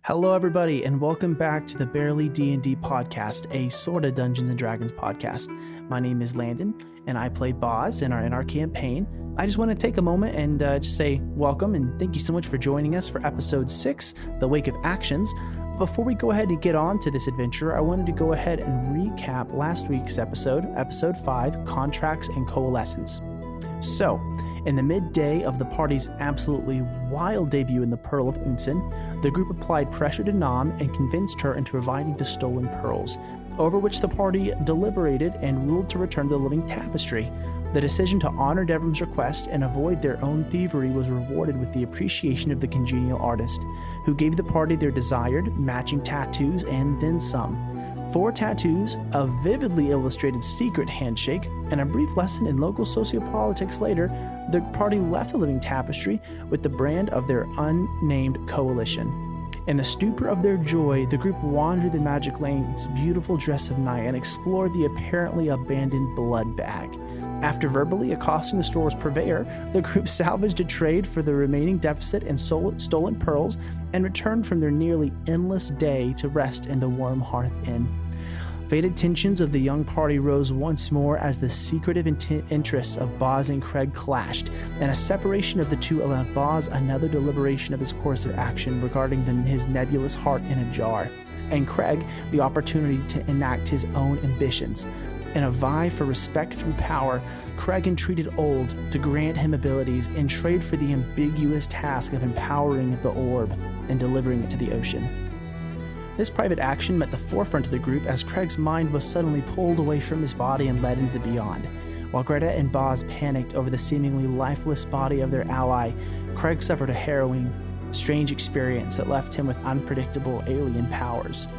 Hello, everybody, and welcome back to the Barely D&D podcast, a sort of Dungeons and Dragons podcast. My name is Landon, and I play Bazz in our campaign. I just want to take a moment and just say welcome and thank you so much for joining us for episode 6, The Wake of Actions. Before we go ahead and get on to this adventure, I wanted to go ahead and recap last week's episode 5, Contracts and Coalescence. So, in the midday of the party's absolutely wild debut in the Pearl of Unsen, the group applied pressure to Nam and convinced her into providing the stolen pearls, over which the party deliberated and ruled to return to the living tapestry. The decision to honor Devram's request and avoid their own thievery was rewarded with the appreciation of the congenial artist, who gave the party their desired matching tattoos and then some. 4 tattoos, a vividly illustrated secret handshake, and a brief lesson in local sociopolitics later, the party left the living tapestry with the brand of their unnamed coalition. In the stupor of their joy, the group wandered the magic lane's beautiful dress of night and explored the apparently abandoned blood bag. After verbally accosting the store's purveyor, the group salvaged a trade for the remaining deficit and stolen pearls and returned from their nearly endless day to rest in the warm Hearth Inn. Faded tensions of the young party rose once more as the secretive interests of Bazz and Craig clashed, and a separation of the two allowed Bazz another deliberation of his course of action regarding his nebulous heart in a jar, and Craig the opportunity to enact his own ambitions. In a vie for respect through power, Craig entreated Old to grant him abilities in trade for the ambiguous task of empowering the orb and delivering it to the ocean. This private action met the forefront of the group as Craig's mind was suddenly pulled away from his body and led into the beyond. While Greta and Bazz panicked over the seemingly lifeless body of their ally, Craig suffered a harrowing, strange experience that left him with unpredictable alien powers.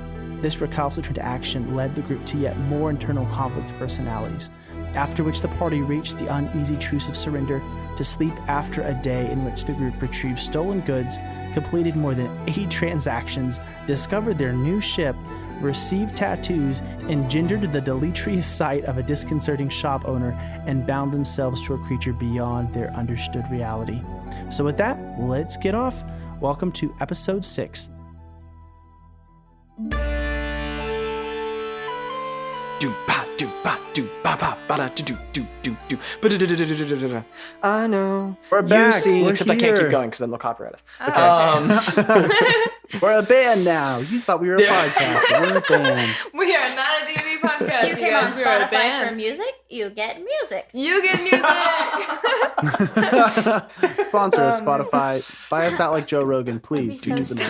This recalcitrant action led the group to yet more internal conflict of personalities, after which the party reached the uneasy truce of surrender to sleep after a day in which the group retrieved stolen goods, completed more than 8 transactions, discovered their new ship, received tattoos, engendered the deleterious sight of a disconcerting shop owner, and bound themselves to a creature beyond their understood reality. So with that, let's get off. Welcome to episode 6. I know. We're back. You see, We're except here. I can't keep going because then they'll copyright us. Okay. We're a band now. You thought we were a podcast. We're a band. We are not a D&D podcast. You came guys. on We are a Spotify band. for music, you get music. You get music. Sponsor us, Spotify. Buy us out like Joe Rogan, please. That'd be so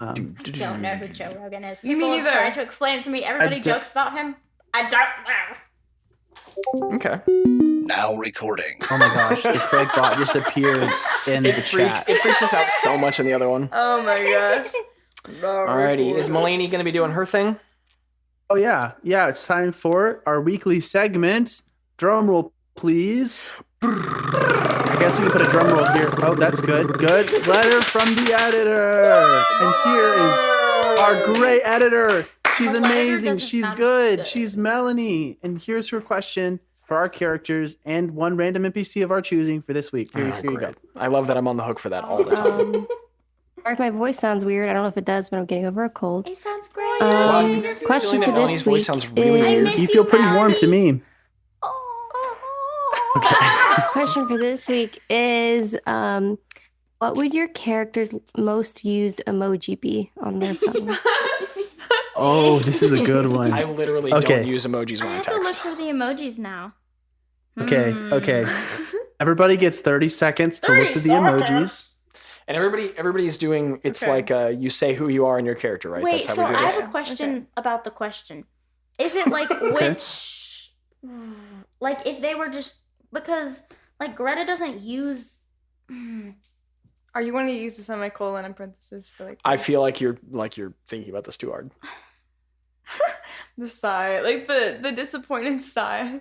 I don't know who Joe Rogan is. Me People neither. trying to explain it to me. Everybody jokes about him. I don't know. Okay. Now recording. Oh my gosh, the Craig bot just appeared in the chat. It freaks us out so much in the other one. Oh my gosh. Alrighty, is Mulaney going to be doing her thing? Oh yeah, it's time for our weekly segment. Drum roll, please. I guess we can put a drum roll here. Oh, that's good. Good. Letter from the editor. And here is our great editor. She's Her letter amazing. doesn't She's sound good. good. She's Melanie. And here's her question for our characters and one random NPC of our choosing for this week. Here you go. I love that I'm on the hook for that all the time. Sorry if my voice sounds weird. I don't know if it does, but I'm getting over a cold. It sounds great. Question for Melanie's this voice week sounds really I weird. miss You feel pretty warm to me. Question for this week is, what would your character's most used emoji be on their phone? Oh, this is a good one. I literally Okay. don't use emojis I when I have to look text. through the emojis now. Okay. Everybody gets 30 seconds to look through the 30 emojis. And everybody's doing, it's Okay. like you say who you are in your character, right? Wait, That's so how we do I this. have a question Okay. about the question. Is it like which, like if they were just, because like Greta doesn't use, Are you going to use the semicolon in parentheses for like? I feel like you're thinking about this too hard. the sigh, like the disappointed sigh.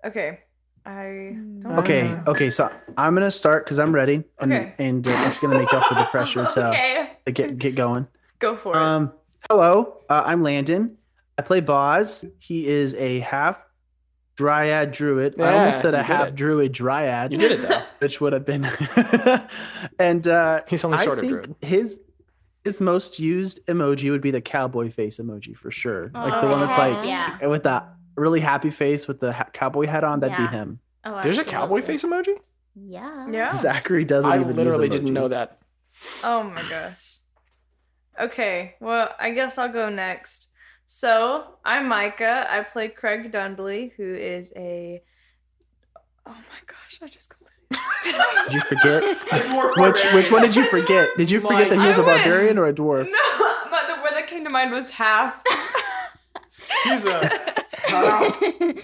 Okay, I don't know. Okay, so I'm gonna start because I'm ready, and Okay. it's gonna make up for the pressure to Okay, get going. go for it. Hello, I'm Landon. I play Bazz. He is a half dryad druid. I Yeah, almost said you a did half it. druid dryad. You did it though. Which would have been. And He's only I sort of think druid. his His most used emoji would be the cowboy face emoji for sure. Like the one that's like yeah. with that really happy face with the cowboy hat on. That'd be Yeah. him. Oh, There's a absolutely. cowboy face emoji? Yeah. Yeah. Zachary doesn't I even literally use emoji. didn't know that. Oh my gosh. Okay, well, I guess I'll go next. So, I'm Mika. I play Craig Dundley, who is a... Oh my gosh, I just completely... Did you forget? A dwarf Which one did you forget? Did you forget that he was a I went- barbarian or a dwarf? No, but the word that came to mind was half. He's a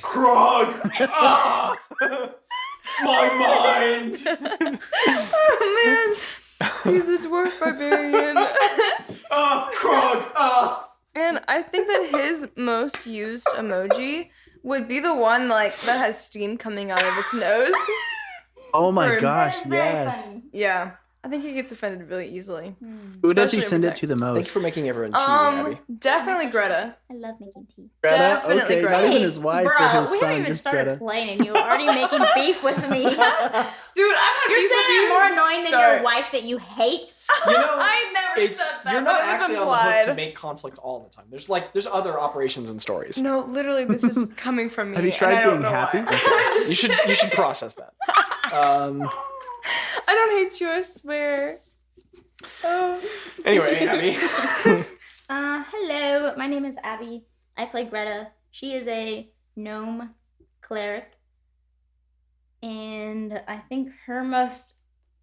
Krog. Ah! My mind. Oh man, he's a dwarf barbarian. Krog. And I think that his most used emoji would be the one like that has steam coming out of its nose. Oh my For- gosh, That is very yes. funny. Yeah, I think he gets offended really easily. Who does he Especially send over it to the text. most? Thanks for making everyone tea, Abby. Definitely Greta. I love making tea. Greta? Definitely Okay, Greta. not even Hey, his wife bro, or his we son, haven't even just started Greta. playing and you're already making beef with me. Dude, I've had You're beef saying with you I'm more from the annoying than start. your wife that you hate? You know, I never said that. you're but not it was actually on the implied. hook to make conflict all the time. There's other operations and stories. No, literally, this is coming from me. Have you and tried I don't being know happy? why. You should process that. I don't hate you, I swear. Oh. Anyway, Abby. Hello, my name is Abby. I play Greta. She is a gnome cleric. And I think her most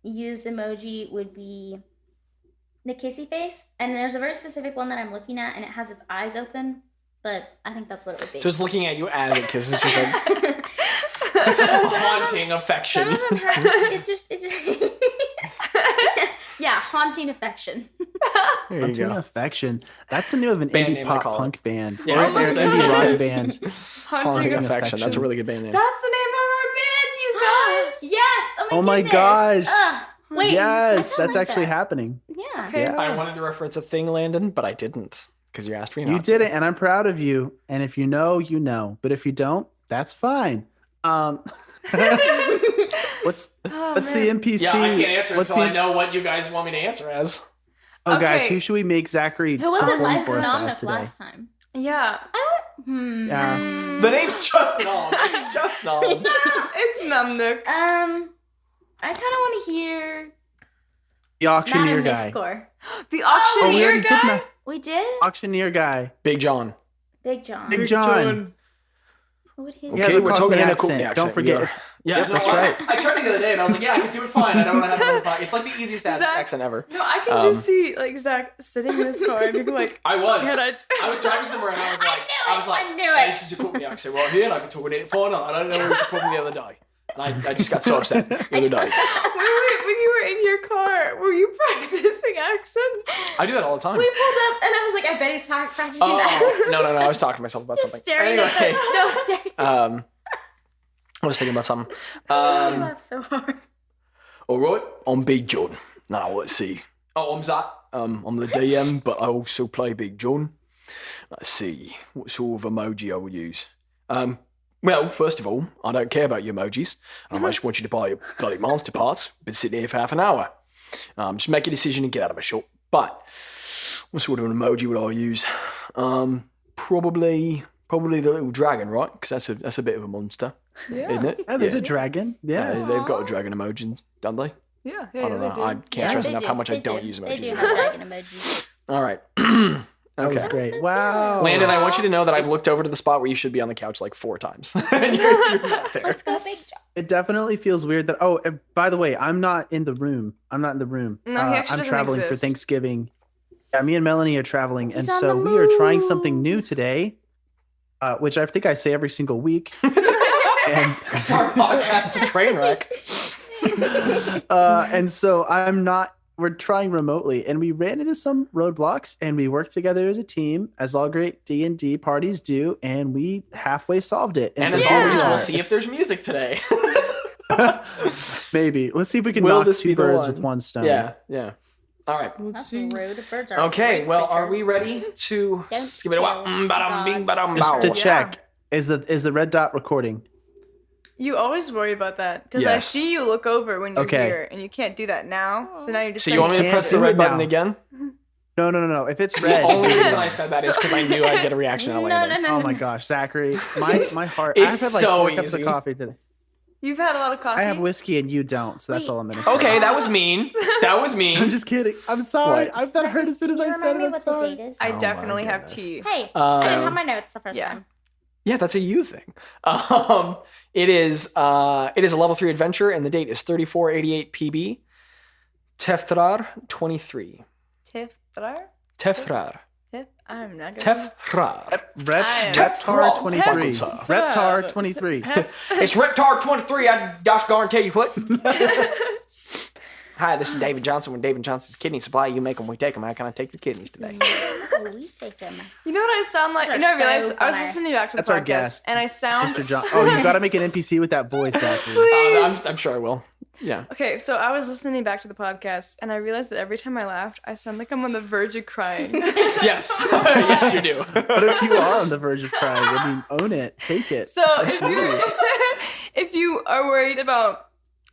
used emoji would be the kissy face. And there's a very specific one that I'm looking at, and it has its eyes open. But I think that's what it would be. So it's looking at you as it kisses. It's just like haunting affection. Some of them have yeah, haunting affection. There you Haunting go. Affection. That's the name of an Band indie name, I pop call it. punk band. Yeah, or I was an gonna say. indie rock band. Haunting Haunting. affection. That's a really good band name. That's the name of our band, you guys. Yes! Oh my goodness. gosh. Wait. Yes, I that's sound like actually that. happening. Yeah. Okay. Yeah. I wanted to reference a thing, Landon, but I didn't because you asked me not You to. did it, and I'm proud of you. And if you know, you know. But if you don't, that's fine. What's Oh, what's man. the NPC? Yeah, I can't answer What's until the I know what you guys want me to answer as. Oh, guys, Okay. who should we make Zachary? Who was it perform live for us as Nomnic today? last time? Yeah. Yeah. The name's just Nom. It's just Nom. It's Numnook. I kind of want to hear The auctioneer Madam guy. Miscore. The Oh, we auctioneer already did guy? We did? auctioneer guy. Big John. Big John. Big John. What would his He has Okay, a we're Cockney talking in a accent. Cockney accent. Don't forget. Yeah. Yeah, Yep, that's right. I tried it the other day and I was like, yeah, I can do it fine. I don't know how to do it. It's like the easiest Zach- accent ever. No, I can just see like Zach sitting in his car and being like, I was. "Can I?" I was driving somewhere and I was like, I knew "Hey, it. this is a Cockney accent right here. And I can talk in it fine. I don't know what was the problem the other day. And I just got so upset the other day. When you were in your car, were you practicing accents? I do that all the time. We pulled up and I was like, I bet he's practicing Oh, that. no. I was talking to myself about Just something. staring at Anyway, the snow staring. I was thinking about something. I laugh so hard. All right, I'm Big John. Now let's see. Oh, I'm Zach. I'm the DM, but I also play Big John. Let's see what sort of emoji I would use. Well, first of all, I don't care about your emojis. I just want you to buy your bloody monster parts. Been sitting here for half an hour. Just make a decision and get out of my shop. But what sort of an emoji would I use? Probably the little dragon, right? Because that's a bit of a monster, isn't it? Oh, there's a dragon. Yeah, Yes. they've got a dragon emoji, don't they? Yeah, I don't know. they do. I can't Yeah, stress they enough do. how much I They don't do. use They emojis. do have dragon emojis. All right. That was Okay. great. so Wow. Landon, I want you to know that I've looked over to the spot where you should be on the couch like 4 times. And you're not there. Let's go, Big John. It definitely feels weird that. Oh, by the way, I'm not in the room. No, he actually I'm doesn't traveling for exist. Thanksgiving. Yeah, me and Melanie are traveling, and He's on so the we are trying something move. new today, which I think I say every single week. And Our podcast is a train wreck. and so we're trying remotely, and we ran into some roadblocks, and we worked together as a team, as all great D&D parties do, and we halfway solved it. And so as here we always, are. we'll see if there's music today. Maybe. Let's see if we can Will knock this be two the birds one? with one stone. Yeah. All right. That's rude. Birds are Okay, great well, are we creatures. ready to Don't skip it away? kill gods. Just to Yeah. check, is the red dot recording? You always worry about that because I Yes. see you look over when you're Okay. here, and you can't do that now. So now you're just. So you want me to Can't press the do red it button now. again? No. If it's The red, only reason I said that is because I knew I'd get a reaction out of Landon. oh my gosh, Zachary, my heart. It's I've had like so 4 cups of easy. coffee today. You've had a lot of coffee. I have whiskey and you don't, so that's Wait. all I'm gonna say. Okay, that was mean. That was mean. I'm just kidding. I'm sorry. What? I've been hurt as soon as Can I you said remind it. me I'm what sorry. the date is? I Oh my definitely have goodness. tea. Hey, I didn't Um, have my notes the first yeah. time. Yeah, that's a you thing. It is a level 3 adventure, and the date is 3488 PB. Tefthrar 23. Tifthrar? Tefthrar. I'm not gonna. Tefthrar. Reptar 23. Tefthrar. Reptar 23. It's Reptar 23. I gosh darn tell you what. Hi, this is David Johnson with David Johnson's Kidney Supply. You make them, we take them. How can I take your kidneys today? Oh, we take them. You know what I sound like? Those You know, I are realized so I was funny. listening back to the That's our podcast, guest. and I sound. Mr. John. Oh, you got to make an NPC with that voice, Zachary. I'm sure I will. Yeah. Okay, so I was listening back to the podcast, and I realized that every time I laughed, I sound like I'm on the verge of crying. Yes. Yes, you do. What if you are on the verge of crying? I mean, own it. Take it. So That's you. if you are worried about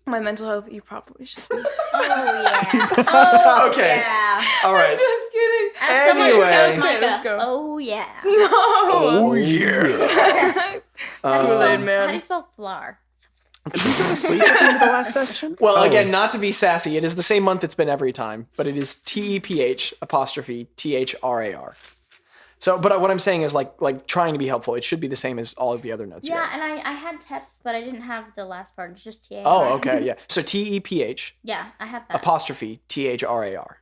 my mental health, you probably should be. Oh yeah. Okay. Yeah. All right. I'm just kidding. As someone who Anyway. knows Okay, Micah, let's go. oh yeah. No. Oh, yeah. How do you spell, Kool-Aid man. how do you spell flour? Did you go to sleep at the end of the last section? Well, Oh. again, not to be sassy, it is the same month it's been every time, but it is TEPH apostrophe THRAR. So, but what I'm saying is like trying to be helpful. It should be the same as all of the other notes. Yeah, you have. and I had TEP, but I didn't have the last part. It's just TAR. Oh, okay, yeah. So TEPH Yeah, I have that. apostrophe THRAR.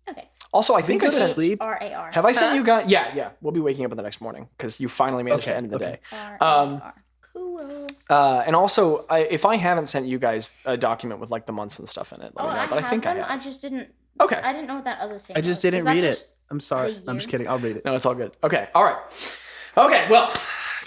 Okay. Also, I think I go to sent. sleep. RAR. Have I sent Huh? you guys? Yeah. We'll be waking up in the next morning because you finally managed Okay, to end the okay. day. RAR. Cool. And also, if I haven't sent you guys a document with like the months and stuff in it, let Oh, me know. I But I have think them. I have. I just didn't. Okay. I didn't know what that other thing. I just was. didn't Is that read it. just I'm sorry. a I'm just year? kidding. I'll read it. No, it's all good. Okay, all right. Okay, well,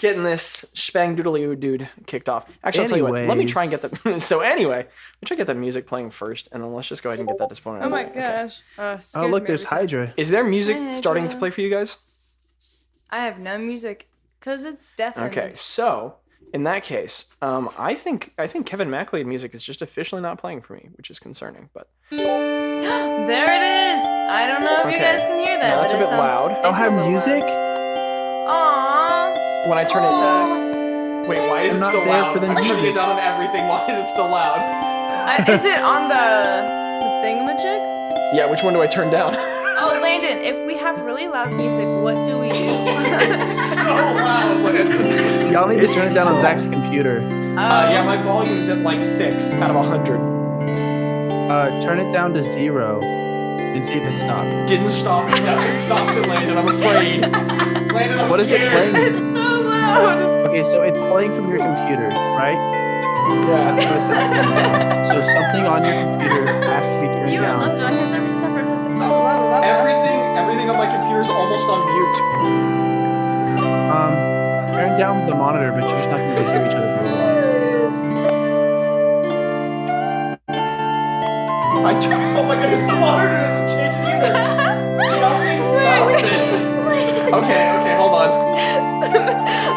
getting this spang doodly dude kicked off. Actually, I'll tell you what. Let me try and get the. So anyway, let me try and get the music playing first, and then let's just go ahead and get that disappointed. Oh my Okay. gosh. Oh, Scares look, me there's every time. Hydra. Is there music Hey, starting to Greta. play for you guys? I have no music because it's deafened. Okay, so in that case, I think Kevin MacLeod music is just officially not playing for me, which is concerning. But There it is. I don't know if you Okay. guys can hear that. No, it's but a it bit sounds- loud. it's Oh, a have little music? loud. Aww. when I turn it, Sucks. wait, why is I'm it not still there loud? for the I'm turning music. it down on everything. Why is it still loud? Is it on the thingamajig? Yeah, which one do I turn down? Oh, Landon, if we have really loud music, what do we do? It's so loud, Landon. Y'all need to It's turn it down on so- Zach's computer. Yeah, my volume's at like 6 out of 100. Turn it down to 0 and see if it stops. Didn't stop it. Nothing stops it, Landon. I'm afraid. Landon, I'm What is it scared. playing? It's so loud. Okay, so it's playing from your computer, right? Yeah. That's what it says. So something on your computer has to be turned You or down. loved one has ever suffered with Everything on my computer is almost on mute. Turn down the monitor, but you're just not going to hear each other very well. Oh my goodness, the monitor doesn't change it either. Nothing stops it. Okay, hold on.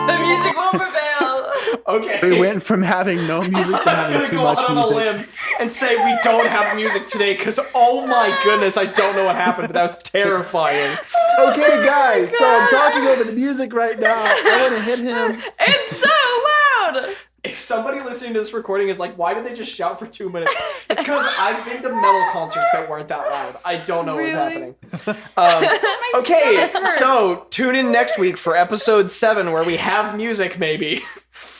The music will prevail. Okay. We went from having no music to I'm having gonna too go much out on a music. limb and say we don't have music today because oh my goodness, I don't know what happened, but that was terrifying. Okay, guys, so I'm talking over the music right now. I want to hit him. It's so loud. If somebody listening to this recording is like, why did they just shout for 2 minutes? It's because I've been to metal concerts that weren't that loud. I don't know what's Really? happening. Okay, stomach hurts. so tune in next week for episode 7 where we have music maybe.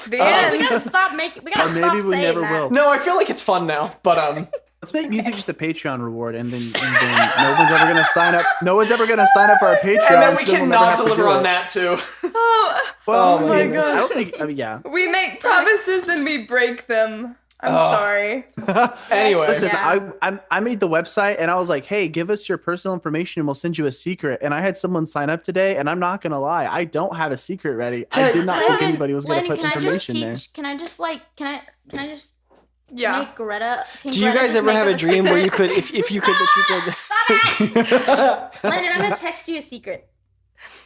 The Yeah, we end. gotta stop making. We Or gotta stop maybe we saying never that. will. No, I feel like it's fun now, but Let's make music just a Patreon reward, and then no one's ever gonna sign up. No one's ever gonna sign up for our Patreon. and then we so we'll never cannot have to deliver do on it. that too. Oh, Well, Oh I my mean, gosh. I don't think. I mean, yeah. we make promises and we break them. I'm sorry. Anyway, Listen, Yeah. I made the website, and I was like, "Hey, give us your personal information, and we'll send you a secret." And I had someone sign up today, and I'm not gonna lie, I don't have a secret ready. I did not think Landon, anybody was gonna Landon, put can I just information there. teach? Can I just can I just Yeah. make Greta? Can do you Greta guys just ever make have up a dream where you could, if you could, that you could? Landon, I'm gonna text you a secret.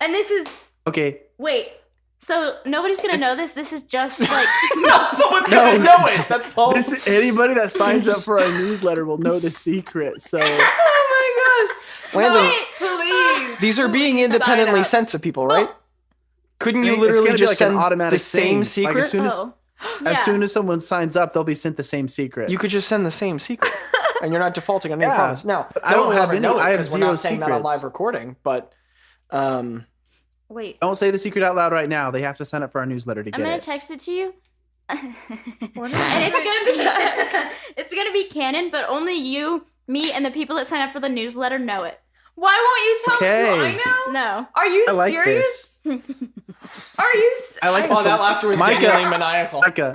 And this is Okay, wait. So nobody's gonna know this. This is just like No, someone's gonna know it. That's all. anybody that signs up for our newsletter will know the secret. So Oh my gosh. Landon, No, please. these are being Please independently sign sent to people, right? Couldn't you It's literally gonna be just like an send automatic the same thing. Like, secret? as soon as, Oh. as soon as someone signs up, they'll be sent the same secret. You could just send the same secret, and you're not defaulting on any Yeah, promise. Now, but I don't have any. Know it I have because we're zero not saying that on secrets. live recording, but Wait. Don't say the secret out loud right now. They have to sign up for our newsletter to I'm get gonna it. text it to you. What And is it's gonna be canon, but only you, me, and the people that sign up for the newsletter know it. Why won't you tell me? Okay. Do I know? No. Are you I like serious? this. Are you? I like oh, this. that laughter was Micah. genuinely maniacal. Micah,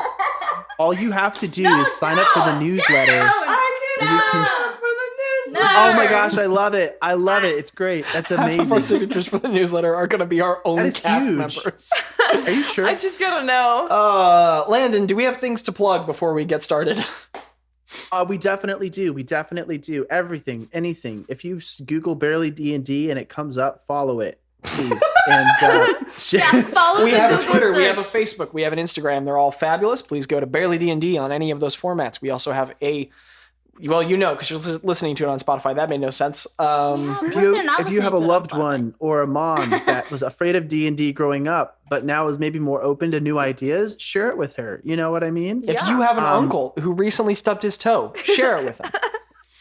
all you have to do is sign up for the newsletter. I You can't can- sign up for the No. newsletter. Oh my gosh, I love it. I love it. It's great. That's Half of our amazing. signatures for the newsletter are going to be our own That is cast huge. members. Are you sure? I just gotta know. Landon, do we have things to plug before we get started? We definitely do. We definitely do. Everything, anything. If you Google Barely D&D and it comes up, follow it, please. And share. Yeah, follow We the have a Google Twitter, we have a search. Facebook, we have an Instagram. They're all fabulous. Please go to Barely D&D on any of those formats. We also have a, well, you know, because you're listening to it on Spotify. That made no sense. If you have a loved one or a mom that was afraid of D&D growing up, but now is maybe more open to new ideas, share it with her. You know what I mean? If you have an uncle who recently stubbed his toe, share it with him.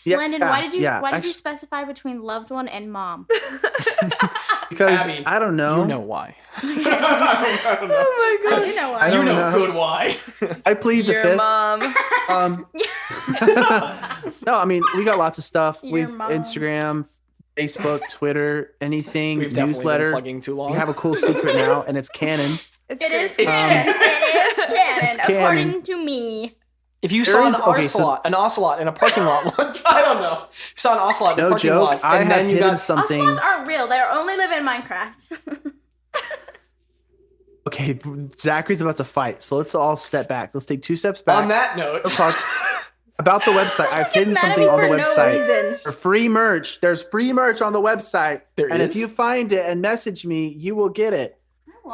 Yeah, Landon, why did you actually, specify between loved one and mom? Because Abby, I don't know. You know why. Oh my I god. do know why. I You don't know know. good why. I plead the Your fifth. mom. No, I mean, we got lots of stuff. Your We've mom. Instagram, Facebook, Twitter, anything, We've definitely newsletter. been plugging too long. We have a cool secret now, and it's canon. It's It is great. canon. It is canon, It's canon. according to me. If you There saw is- an ocelot in a parking lot once, I don't know. If you saw an ocelot in a No parking joke. lot, I and have then you hidden got something. Ocelots aren't real. They only live in Minecraft. Okay, Zachary's about to fight, so let's all step back. Let's take 2 steps back. on that note, Let's talk about the website. I've hidden Gets mad at something me on the for no website. reason. For free merch. There's free merch on the website. There and is? if you find it and message me, you will get it.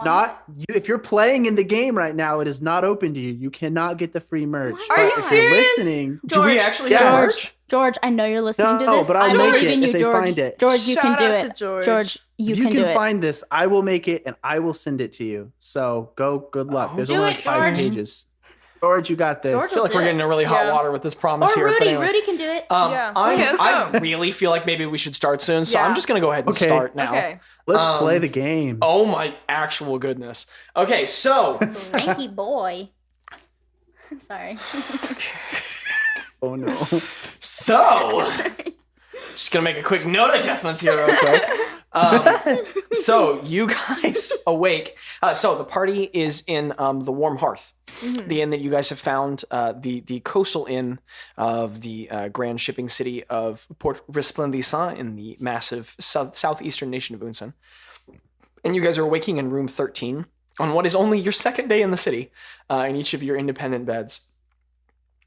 Not you, if you're playing in the game right now, it is not open to you. You cannot get the free merch. What? Are But you if you're serious? listening, do we actually Yes. have George. merch? George, I know you're listening to No, this. but I'll I make believe it in you, if they George. find it. George, you can Shout do out it. to George. George, you if can do can it. find this, I will make it and I will send it to you. So good luck. There's Do only it, like 5 George. pages. George, you got this. I George feel like we're getting in really hot Yeah. water with this promise Or here. but Rudy. anyway. Rudy can do it. Yeah. Okay, let's I go. really feel like maybe we should start soon, so Yeah. I'm just gonna go ahead and Okay. start now. Okay. Let's Um, play the game. Oh my actual goodness. Okay, so Frankie boy. I'm sorry. Oh no. just gonna make a quick note adjustments here real quick. So you guys awake. So the party is in the Warm Hearth, the inn that you guys have found, the coastal inn of the grand shipping city of Port Resplendissant in the massive southeastern nation of Unsen. And you guys are waking in room 13 on what is only your second day in the city, in each of your independent beds.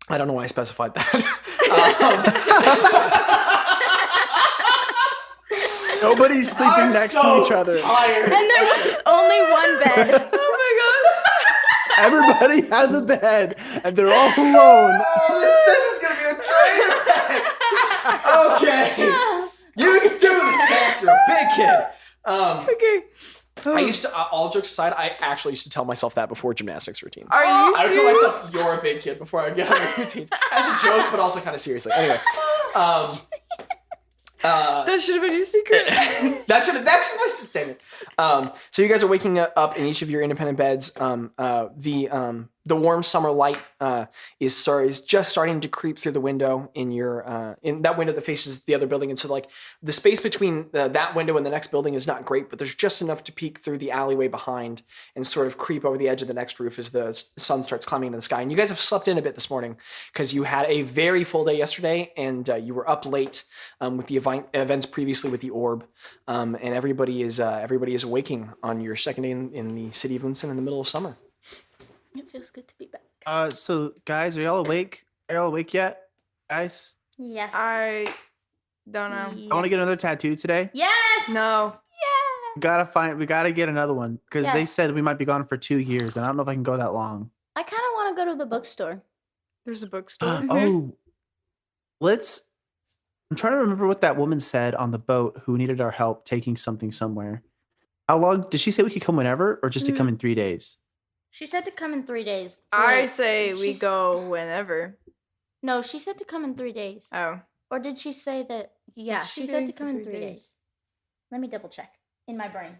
I don't know why I specified that. Nobody's sleeping next to each other. Tired. And there was only one bed. Oh Everybody has a bed, and they're all alone. Oh, this session's gonna be a train wreck. Okay, you can do this, Zach. You're a big kid. my god. Okay. I used to, all jokes aside, I actually used to tell myself that before gymnastics routines. Are you I would tell serious? myself, "You're a big kid," before I would get on my routines, as a joke, but also kind of seriously. Anyway, That should have been your secret. that's my statement. So you guys are waking up in each of your independent beds. The warm summer light is just starting to creep through the window in your in that window that faces the other building, and so like the space between that window and the next building is not great, but there's just enough to peek through the alleyway behind and sort of creep over the edge of the next roof as the sun starts climbing into the sky. And you guys have slept in a bit this morning because you had a very full day yesterday, and you were up late with the events previously with the orb, and everybody is waking on your second day in the city of Unsen in the middle of summer. It feels good to be back. So guys, are y'all awake? Are y'all awake yet? Guys? Yes. I don't know. I want to get another tattoo today. Yes. No. Yeah. We gotta get another one. Because they Yes. said we might be gone for 2 years, and I don't know if I can go that long. I kind of want to go to the bookstore. There's a bookstore. Oh. Let's I'm trying to remember what that woman said on the boat who needed our help taking something somewhere. How long did she say we could come whenever, or just to come in 3 days? She said to come in 3 days. I Wait, say we she's- go whenever. No, she said to come in 3 days. Oh. Or did she say that? Yeah, What's she she said doing to for come in 3 3 days? days. Let me double check in my brain.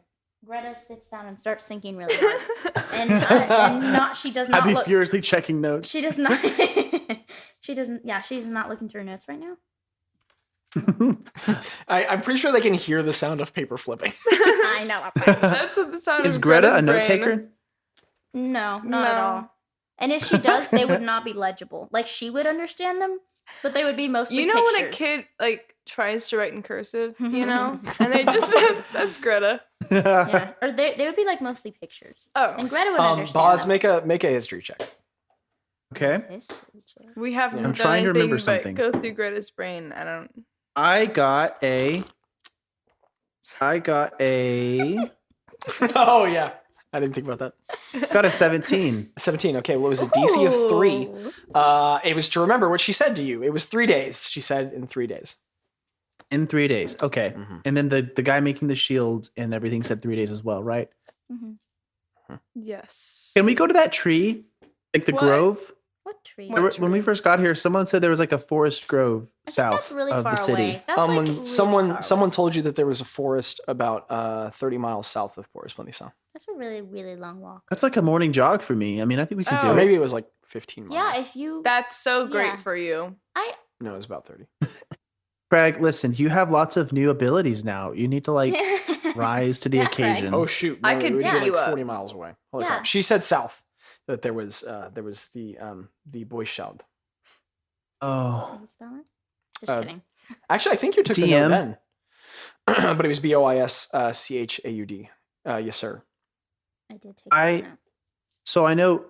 Greta sits down and starts thinking really hard, and she does not I'd be look. furiously checking notes. She does not. She doesn't. Yeah, she's not looking through her notes right now. I'm pretty sure they can hear the sound of paper flipping. I know. That's what the sound Is of Greta a Greta's note brain. taker? No, not at No. all. And if she does, they would not be legible. Like she would understand them, but they would be mostly You know pictures. when a kid like tries to write in cursive, you know, and they just that's Greta. Yeah, or they would be like mostly pictures. Oh, And Greta would understand. Bazz, them. make a history check. Okay. History check. we haven't I'm done trying to anything remember but something. go through Greta's brain. I don't. I got a. Oh yeah, I didn't think about that. Got a 17. 17. Okay, well it was a DC of 3. Ooh. It was to remember what she said to you. It was 3 days. She said in 3 days. In 3 days. Okay. Mhm. And then the guy making the shields and everything said 3 days as well, right? Mhm. Yes. Can we go to that tree? Like the What? grove? What tree? What When we first got here, someone said there was like a forest grove I think south that's really of far the city. away. That's like really someone far someone away. told you that there was a forest about 30 miles south of Boris Plenty. That's a really, really long walk. That's like a morning jog for me. I mean, I think we can Oh. do Or it. maybe it was like 15 miles. Yeah, if you. That's so great Yeah. for you. No, it was about 30. Craig, listen, you have lots of new abilities now. You need to like rise to the Yeah, Craig. occasion. Oh shout! I No, could it would be beat you like up. 40 miles away. Holy Yeah. crap! She said south. That there was the boy shout. Oh. Can you spell it? Just Uh, kidding. Actually, I think you took the DM? note then. But it was BOISCHAUD. Yes, sir. I did take I- this note. So I know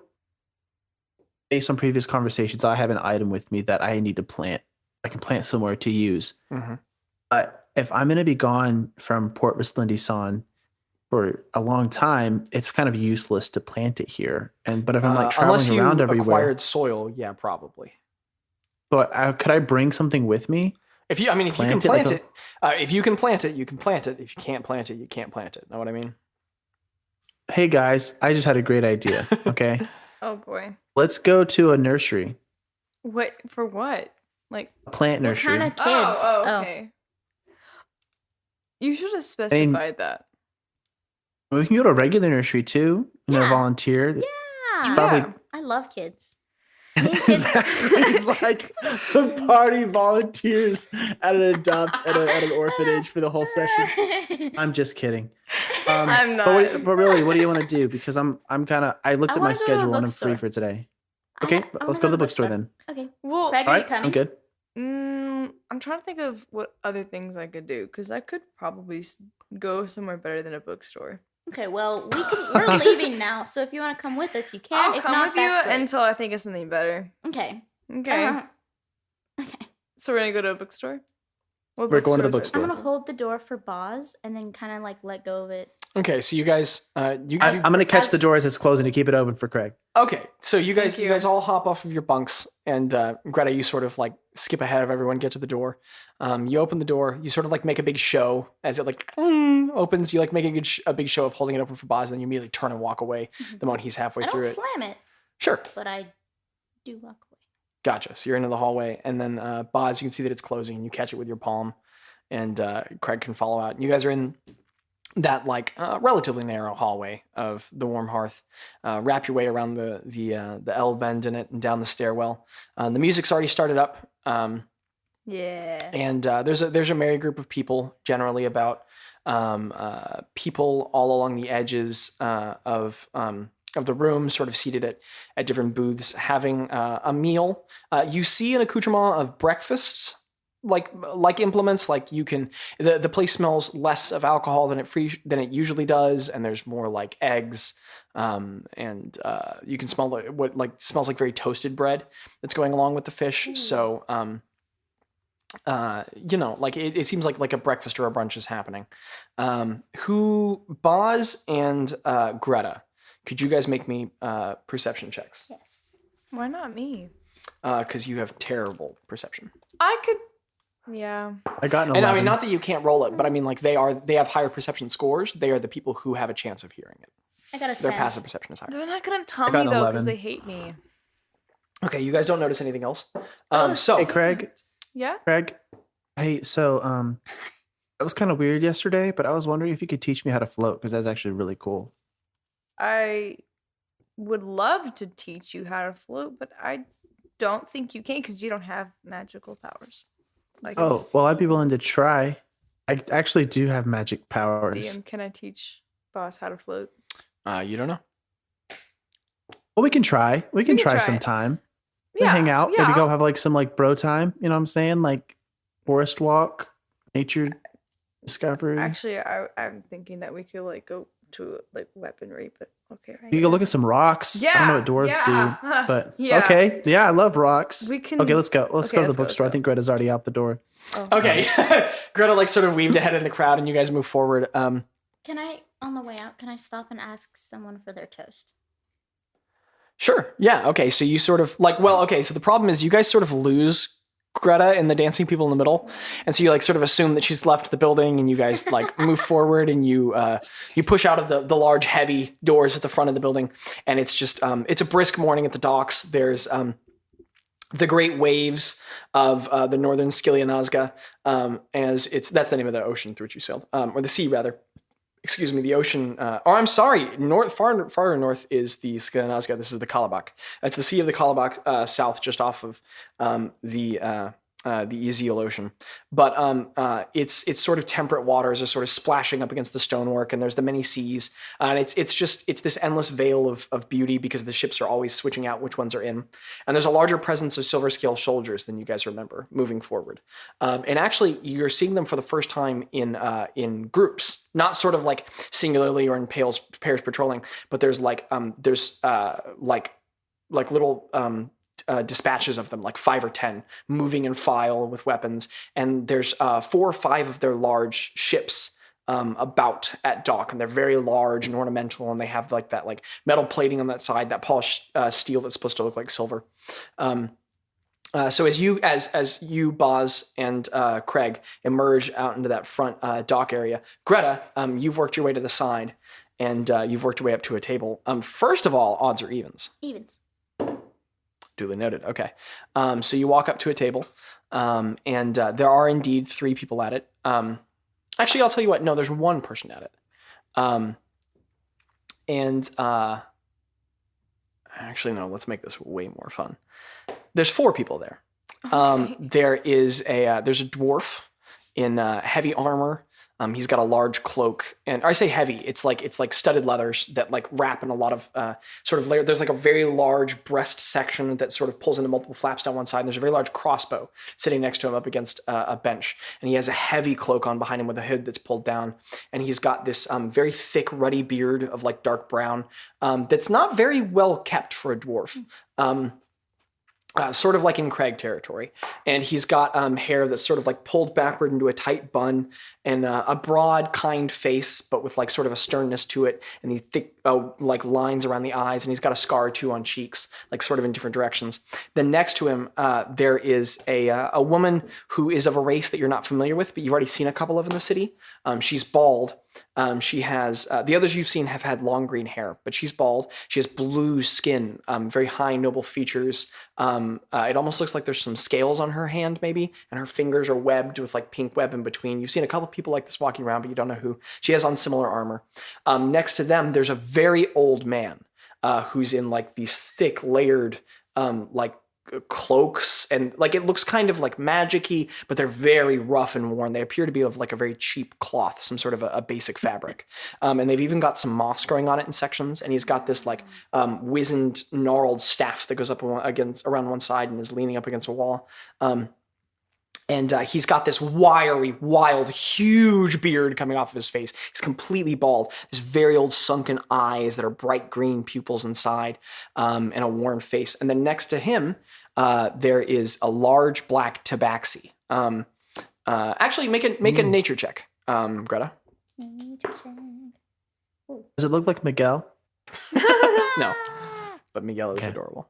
based on previous conversations, I have an item with me that I need to plant. I can plant somewhere to use. Mhm. But if I'm going to be gone from Port Resplendissant for a long time, it's kind of useless to plant it here. But if I'm like unless traveling you around everywhere, acquired soil, yeah, probably. but could I bring something with me? If you can Plant it plant like it. If you can plant it, you can plant it. If you can't plant it, you can't plant it. Know what I mean? Hey guys, I just had a great idea. Okay, Oh boy. let's go to a nursery, What for? What? Like? a plant What nursery. kind of kids? Oh, okay. You should have specified that. We can go to a regular nursery too. You know, Yeah. volunteer. Yeah. Probably- Yeah. I love kids. Me and kids. He's like the party volunteers at an orphanage for the whole session. I'm just kidding. I'm But really, what do you want to do? Because I looked I at my wanna go to a schedule and I'm bookstore. free for today. I Okay, wanna- I let's wanna go to the to bookstore then. Okay. Well, Craig, All are you right, coming? I'm good. I'm trying to think of what other things I could do because I could probably go somewhere better than a bookstore. Okay, well, we're leaving now, so if you want to come with us, you can. I'll if come not, with you that's great. until I think of something better. Okay. Okay. Okay. So we're gonna go to a bookstore. What We're going to the bookstores are bookstore. I'm gonna hold the door for Bazz and then kind of like let go of it. Okay, so you guys, I'm gonna catch the door as it's closing to keep it open for Craig. okay, so you guys, Thank you you. guys all hop off of your bunks, and Greta, you sort of like skip ahead of everyone, get to the door. You open the door, you sort of like make a big show as it like opens. You like make a big show of holding it open for Bazz, and then you immediately turn and walk away the moment he's halfway I don't through it. slam it, Sure, but I do walk away. gotcha. So you're into the hallway, and then Bazz, you can see that it's closing, and you catch it with your palm, and Craig can follow out. And you guys are in that like relatively narrow hallway of the warm hearth. Wrap your way around the L bend in it and down the stairwell. The music's already started up, Yeah. and there's a merry group of people, generally about people all along the edges of the room, sort of seated at different booths, having a meal. You see an accoutrement of breakfasts, like implements. Like you can, the place smells less of alcohol than it usually does, and there's more like eggs. And you can smell what smells like very toasted bread that's going along with the fish. So like it seems like a breakfast or a brunch is happening. Bazz and Greta, could you guys make me perception checks? Yes. Why not me? Because you have terrible perception. I could Yeah. I got an 11. And I mean, not that you can't roll it, but I mean, like they have higher perception scores. They are the people who have a chance of hearing it. I got a 10. Their passive perception is higher. They're not gonna tell I got me an though because 11. they hate me. Okay, you guys don't notice anything else. So Hey, Craig. Yeah. Craig. Hey, so it was kind of weird yesterday, but I was wondering if you could teach me how to float because that's actually really cool. I would love to teach you how to float, but I don't think you can because you don't have magical powers. Like Oh, well, I'd be willing to try. I actually do have magic powers. DM, can I teach Boss how to float? you don't know. Well, we can try. We can try try. sometime. We can hang out. Yeah. Maybe go have like some like bro time. You know what I'm saying? Like forest walk, nature discovery. Actually, I'm thinking that we could like go to like weaponry, but okay. You can look at some rocks. I don't know what dwarves do, but okay. Yeah, I love rocks. We can. Okay, let's go. Let's Okay, go to the let's go, bookstore. I let's think Greta's already out the door. Oh. Okay, Greta like sort of weaved ahead in the crowd, and you guys move forward. Can I, on the way out, can I stop and ask someone for their toast? Sure. Yeah. Okay. So you sort of like, well, okay. So the problem is you guys sort of lose Greta and the dancing people in the middle. And so you like sort of assume that she's left the building and you guys like move forward and you push out of the large heavy doors at the front of the building. And it's just, it's a brisk morning at the docks. There's, the great waves of the northern Skillianazga, that's the name of the ocean through which you sailed, or the sea rather. Excuse me, the ocean. I'm sorry. Farther north is the Skillianazga. This is the Kalabak. It's the Sea of the Kalabak, south, just off of the Ezeal Ocean. But it's sort of temperate waters are sort of splashing up against the stonework, and there's the many seas, and it's this endless veil of beauty because the ships are always switching out which ones are in, and there's a larger presence of silver scale soldiers than you guys remember moving forward, and actually you're seeing them for the first time in groups, not sort of like singularly or in pairs patrolling, but there's little dispatches of them, like 5 or 10, moving in file with weapons, and there's 4 or 5 of their large ships about at dock, and they're very large and ornamental, and they have like that like metal plating on that side, that polished steel that's supposed to look like silver. So as you, Bazz, and Craig emerge out into that front dock area, Greta, you've worked your way to the side, and you've worked your way up to a table. First of all, odds or evens? Evens. Duly noted. Okay. So you walk up to a table, and there are indeed 3 people at it. Actually, I'll tell you what. No, there's 1 person at it. Actually, no, let's make this way more fun. There's 4 people there. Okay. There's a dwarf in heavy armor. He's got a large cloak, and I say heavy. It's like studded leathers that like wrap in a lot of sort of layer. There's like a very large breast section that sort of pulls into multiple flaps down one side. And there's a very large crossbow sitting next to him up against a bench, and he has a heavy cloak on behind him with a hood that's pulled down. And he's got this very thick, ruddy beard of like dark brown that's not very well kept for a dwarf. Sort of like in Craig territory. And he's got hair that's sort of like pulled backward into a tight bun, and a broad, kind face, but with like sort of a sternness to it, and these thick like lines around the eyes, and he's got a scar or 2 on cheeks, like sort of in different directions. Then next to him, there is a woman who is of a race that you're not familiar with, but you've already seen a couple of in the city. She's bald. She has the others you've seen have had long green hair, but she's bald. She has blue skin, very high, noble features. It almost looks like there's some scales on her hand, maybe, and her fingers are webbed with like pink web in between. You've seen a couple people like this walking around, but you don't know who. She has on similar armor. Next to them, there's a very old man who's in like these thick, layered, like cloaks, and like it looks kind of like magic-y, but they're very rough and worn. They appear to be of like a very cheap cloth, some sort of a basic fabric, and they've even got some moss growing on it in sections. And he's got this like wizened, gnarled staff that goes up around one side and is leaning up against a wall. And he's got this wiry, wild, huge beard coming off of his face. He's completely bald. His very old sunken eyes that are bright green pupils inside, and a worn face. And then next to him, there is a large black tabaxi. Actually, make a nature check, Greta. Does it look like Miguel? No, but Miguel is Okay. adorable.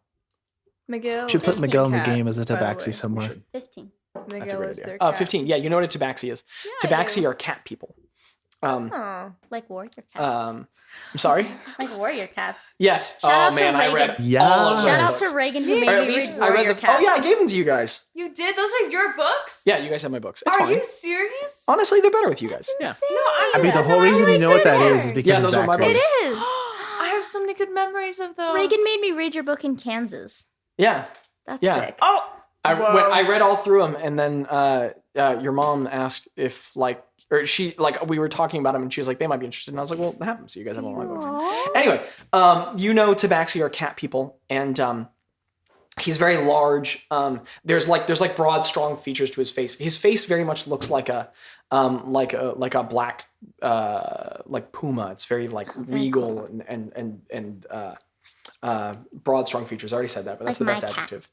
Miguel. Should put is Miguel in the cat, game as a by the way. tabaxi somewhere. 15. That's a great idea. 15. Yeah, you know what a tabaxi is. Yeah, I Tabaxi do. are cat people. Oh. Like warrior cats. I'm sorry? Like warrior cats. Yes. Shout out Oh, to man, I read Reagan. Yeah. all of those Shout out books. to Reagan who Or made Or at me least read I read warrior the... cats. Oh, yeah, I gave them to you guys. You did? Those are your books? Yeah, you guys have my books. It's Are fine. you serious? Honestly, they're better with you guys. Yeah. No, I'm I mean, just the whole reason you know what that is because Yeah, of those are my Zachary. books. It is. I have so many good memories of those. Reagan made me read your book in Kansas. Yeah. That's Yeah. sick. Oh. I read all through them, and then your mom asked if we were talking about them, and she was like, they might be interested, and I was like, well, have them, so you guys have all my books. Anyway, tabaxi are cat people, and he's very large. There's broad, strong features to his face. His face very much looks like a black puma. It's very regal and broad, strong features. I already said that, but that's Like the best my cat. adjective.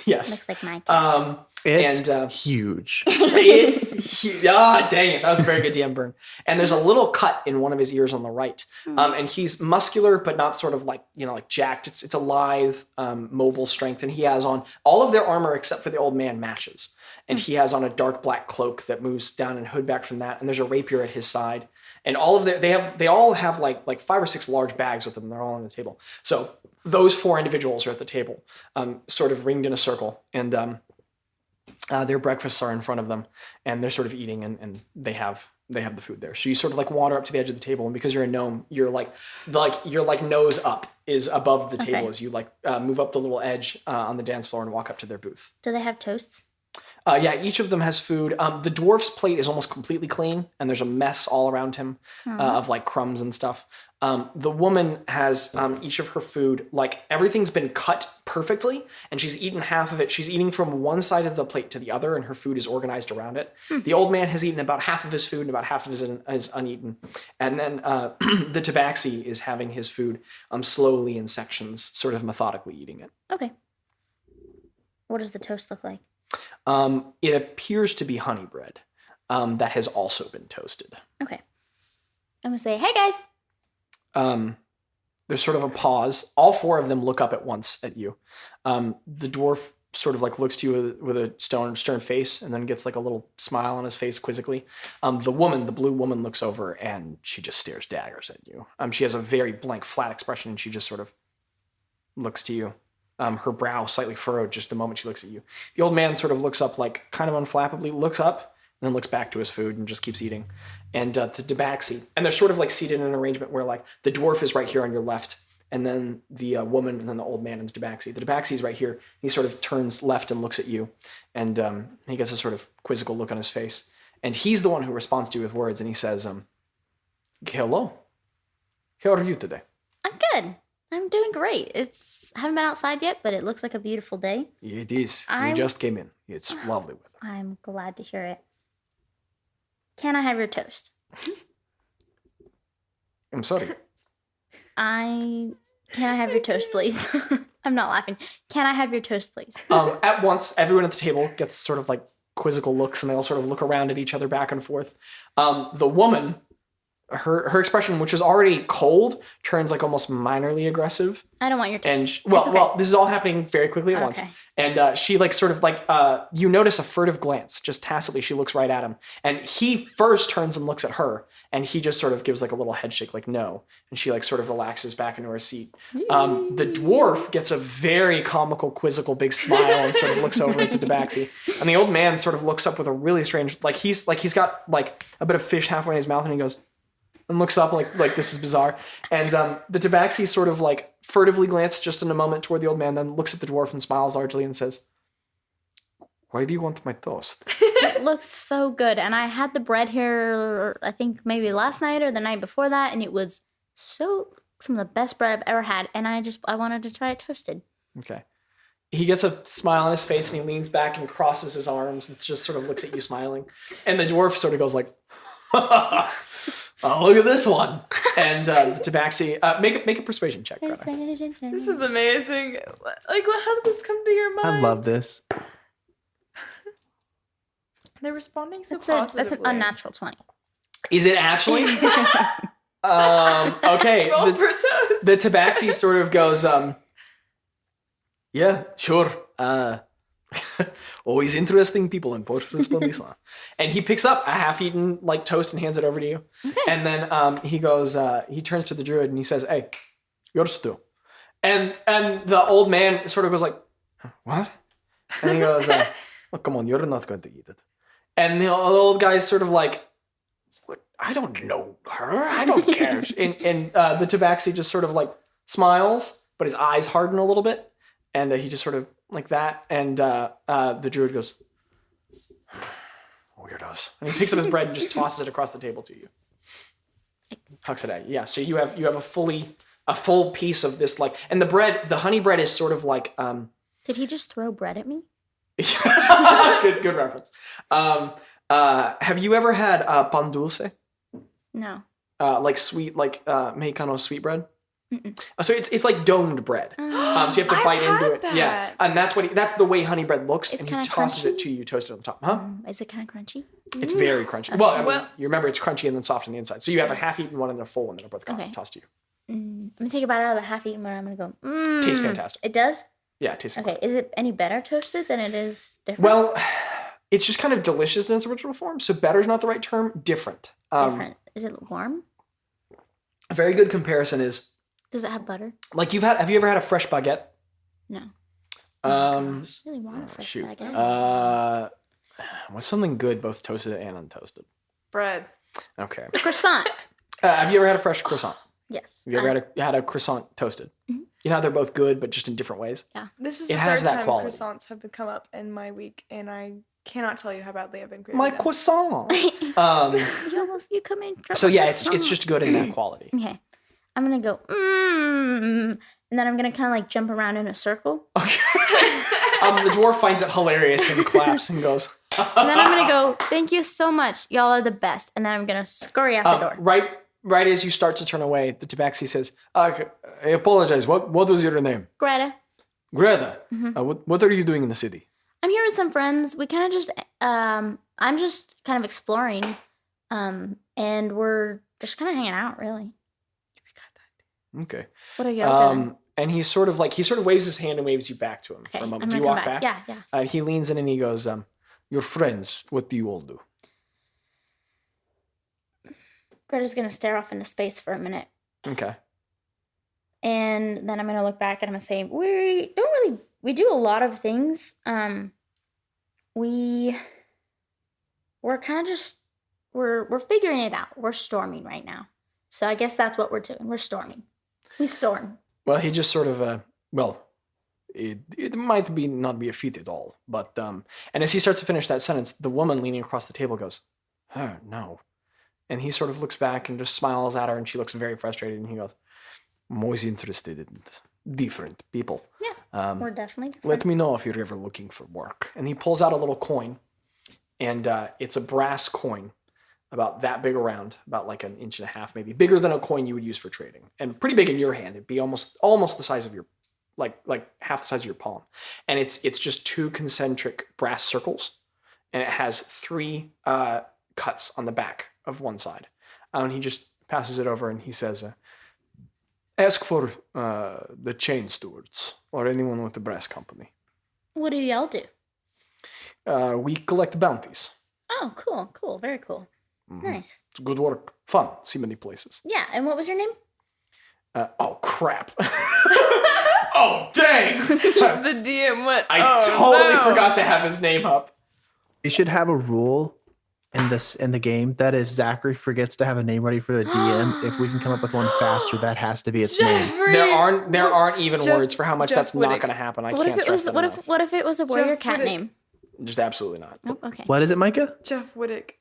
Yes. Looks like my cat. It's huge. It's huge. Ah, dang it. That was a very good DM burn. And there's a little cut in one of his ears on the right. And he's muscular, but not sort of jacked. It's a lithe, mobile strength. And he has on all of their armor except for the old man matches. And he has on a dark black cloak that moves down and hood back from that. And there's a rapier at his side. And all of they all have like 5 or 6 large bags with them. They're all on the table. So those 4 individuals are at the table, sort of ringed in a circle. And their breakfasts are in front of them, and they're sort of eating, and they have the food there. So you sort of wander up to the edge of the table, and because you're a gnome, you're your nose up is above the table as you move up the little edge on the dance floor and walk up to their booth. Do they have toasts? Yeah, each of them has food. The dwarf's plate is almost completely clean, and there's a mess all around him of crumbs and stuff. The woman has each of her food, everything's been cut perfectly, and she's eaten half of it. She's eating from one side of the plate to the other, and her food is organized around it. The old man has eaten about half of his food, and about half of his is uneaten. And then the tabaxi is having his food slowly in sections, sort of methodically eating it. Okay. What does the toast look like? It appears to be honey bread that has also been toasted. Okay. I'm going to say, hey, guys. There's sort of a pause. All 4 of them look up at once at you. The dwarf sort of looks to you with a stern face, and then gets a little smile on his face quizzically. The blue woman looks over, and she just stares daggers at you. She has a very blank, flat expression, and she just sort of looks to you. Her brow slightly furrowed just the moment she looks at you. The old man sort of looks up, kind of unflappably, looks up, and then looks back to his food and just keeps eating. And the tabaxi, and they're sort of seated in an arrangement where the dwarf is right here on your left, and then the woman, and then the old man and the tabaxi. The tabaxi is right here. He sort of turns left and looks at you, and he gets a sort of quizzical look on his face. And he's the one who responds to you with words, and he says, hello. How are you today? I'm good. I'm doing great. Haven't been outside yet, but it looks like a beautiful day. It is. We just came in. It's lovely weather. I'm glad to hear it. Can I have your toast? I'm sorry. Can I have your toast, please? I'm not laughing. Can I have your toast, please? At once, everyone at the table gets sort of quizzical looks, and they all sort of look around at each other back and forth. The woman, her expression, which was already cold, turns almost minorly aggressive. I don't want your toast. And well, this is all happening very quickly at once. Okay. And she you notice a furtive glance, just tacitly. She looks right at him, and he first turns and looks at her, and he just sort of gives a little head shake, no. And she sort of relaxes back into her seat. The dwarf gets a very comical, quizzical, big smile and sort of looks over at the tabaxi, and the old man sort of looks up with a really strange, he's got a bit of fish halfway in his mouth, and he goes. And looks up like this is bizarre. And the tabaxi sort of furtively glances just in a moment toward the old man, then looks at the dwarf and smiles largely and says, why do you want my toast? It looks so good. And I had the bread here, I think maybe last night or the night before that, and it was some of the best bread I've ever had. And I wanted to try it toasted. Okay. He gets a smile on his face, and he leans back and crosses his arms and just sort of looks at you smiling. And the dwarf sort of goes oh, look at this one. And the tabaxi, make a persuasion check. This is amazing. How did this come to your mind? I love this. They're responding so That's positively. an unnatural 20. Is it actually? Okay. Roll for toast. The tabaxi sort of goes, yeah, sure. Always interesting people in Port Lisbon. And he picks up a half-eaten like toast and hands it over to you. Okay. And then he goes, he turns to the druid and he says, "Hey, yours too." And the old man sort of goes like, "What?" And he goes, "Oh, come on, you're not going to eat it." And the old guy's sort of like, "What? I don't know her. I don't care." and the tabaxi just sort of like smiles, but his eyes harden a little bit. And he just sort of like that. And the druid goes, "Weirdos." And he picks up his bread and just tosses it across the table to you. Hucks it at you. Yeah, so you have a full piece of this, like, and the honey bread is sort of like Did he just throw bread at me? good reference. Have you ever had pan dulce? No. Like sweet, like Mexicano sweetbread? So it's like domed bread. So you have to bite into it. that. Yeah, and that's the way honey bread looks. It's and he kinda tosses it crunchy? to you, toasted on the top. Huh? Is it kind of crunchy? It's very crunchy. Well, I mean, Well- you remember it's crunchy and then soft on the inside. So you have a half-eaten one and a full one that are both Okay. tossed to you. I'm gonna take a bite out of the half-eaten one. I'm gonna go. Tastes fantastic. It does. Yeah, it tastes Okay. Is it any better toasted than it is different? Well, it's just kind of delicious in its original form. So better is not the right term. Different. different. Is it warm? A very good comparison is Does it have butter? like have you ever had a fresh baguette? No. Um, I really want a fresh shoot. baguette. What's something good, both toasted and untoasted? Bread. Okay. Croissant. Have you ever had a fresh croissant? Yes. Have you ever had a croissant toasted? Mhm. You know how they're both good, but just in different ways. This is It the has third that time quality. croissants have come up in my week, and I cannot tell you how badly I've been craving My them. croissant. You come in. drop So a yeah, it's croissant. just good in that quality. Okay. I'm gonna go. And then I'm gonna kind of like jump around in a circle. Okay. The dwarf finds it hilarious and claps and goes. And then I'm gonna go. Thank you so much. Y'all are the best. And then I'm gonna scurry out the door. Right as you start to turn away, the tabaxi says, "I apologize. What was your name?" Greta. Greta. Mhm. What are you doing in the city? I'm here with some friends. We kind of just. I'm just kind of exploring. And we're just kind of hanging out, really. Okay. What are y'all doing? And he sort of waves his hand and waves you back to him for a I'm moment. Do gonna you come walk back? Yeah. He leans in and he goes, "Your friends, what do you all do?" Greta's gonna stare off into space for a minute. Okay. And then I'm gonna look back and I'm gonna say, we do a lot of things. We're kind of just we're figuring it out. We're storming right now. So I guess that's what we're doing. We're storming. We storm. Well, he just sort of, it might not be a feat at all, but, and as he starts to finish that sentence, the woman leaning across the table goes, "Oh, no." And he sort of looks back and just smiles at her, and she looks very frustrated, and he goes, "I'm always interested in different people. Yeah. We're definitely different. Let me know if you're ever looking for work." And he pulls out a little coin, and it's a brass coin, about that big around, about like 1.5 inches, maybe bigger than a coin you would use for trading, and pretty big in your hand. It'd be almost the size of your, like half the size of your palm. And it's just 2 concentric brass circles, and it has 3 cuts on the back of one side. And he just passes it over and he says, "Ask for the chain stewards or anyone with the brass company. What do y'all do? We collect bounties. Oh, cool. Very cool. Nice. It's good work, fun, see many places." Yeah. And what was your name? Oh crap! Oh dang! The DM went. I "Oh, totally no." forgot to have his name up. We should have a rule in the game that if Zachary forgets to have a name ready for the DM, if we can come up with one faster, that has to be its name. Jeffrey! There aren't even Jeff- words for how much Jeff that's not Whittick. going to happen. I What can't if it was? stress that What enough. if it was a warrior Jeff cat Whittick. name? Just absolutely not. Oh, okay. What is it, Micah? Jeff Whittick.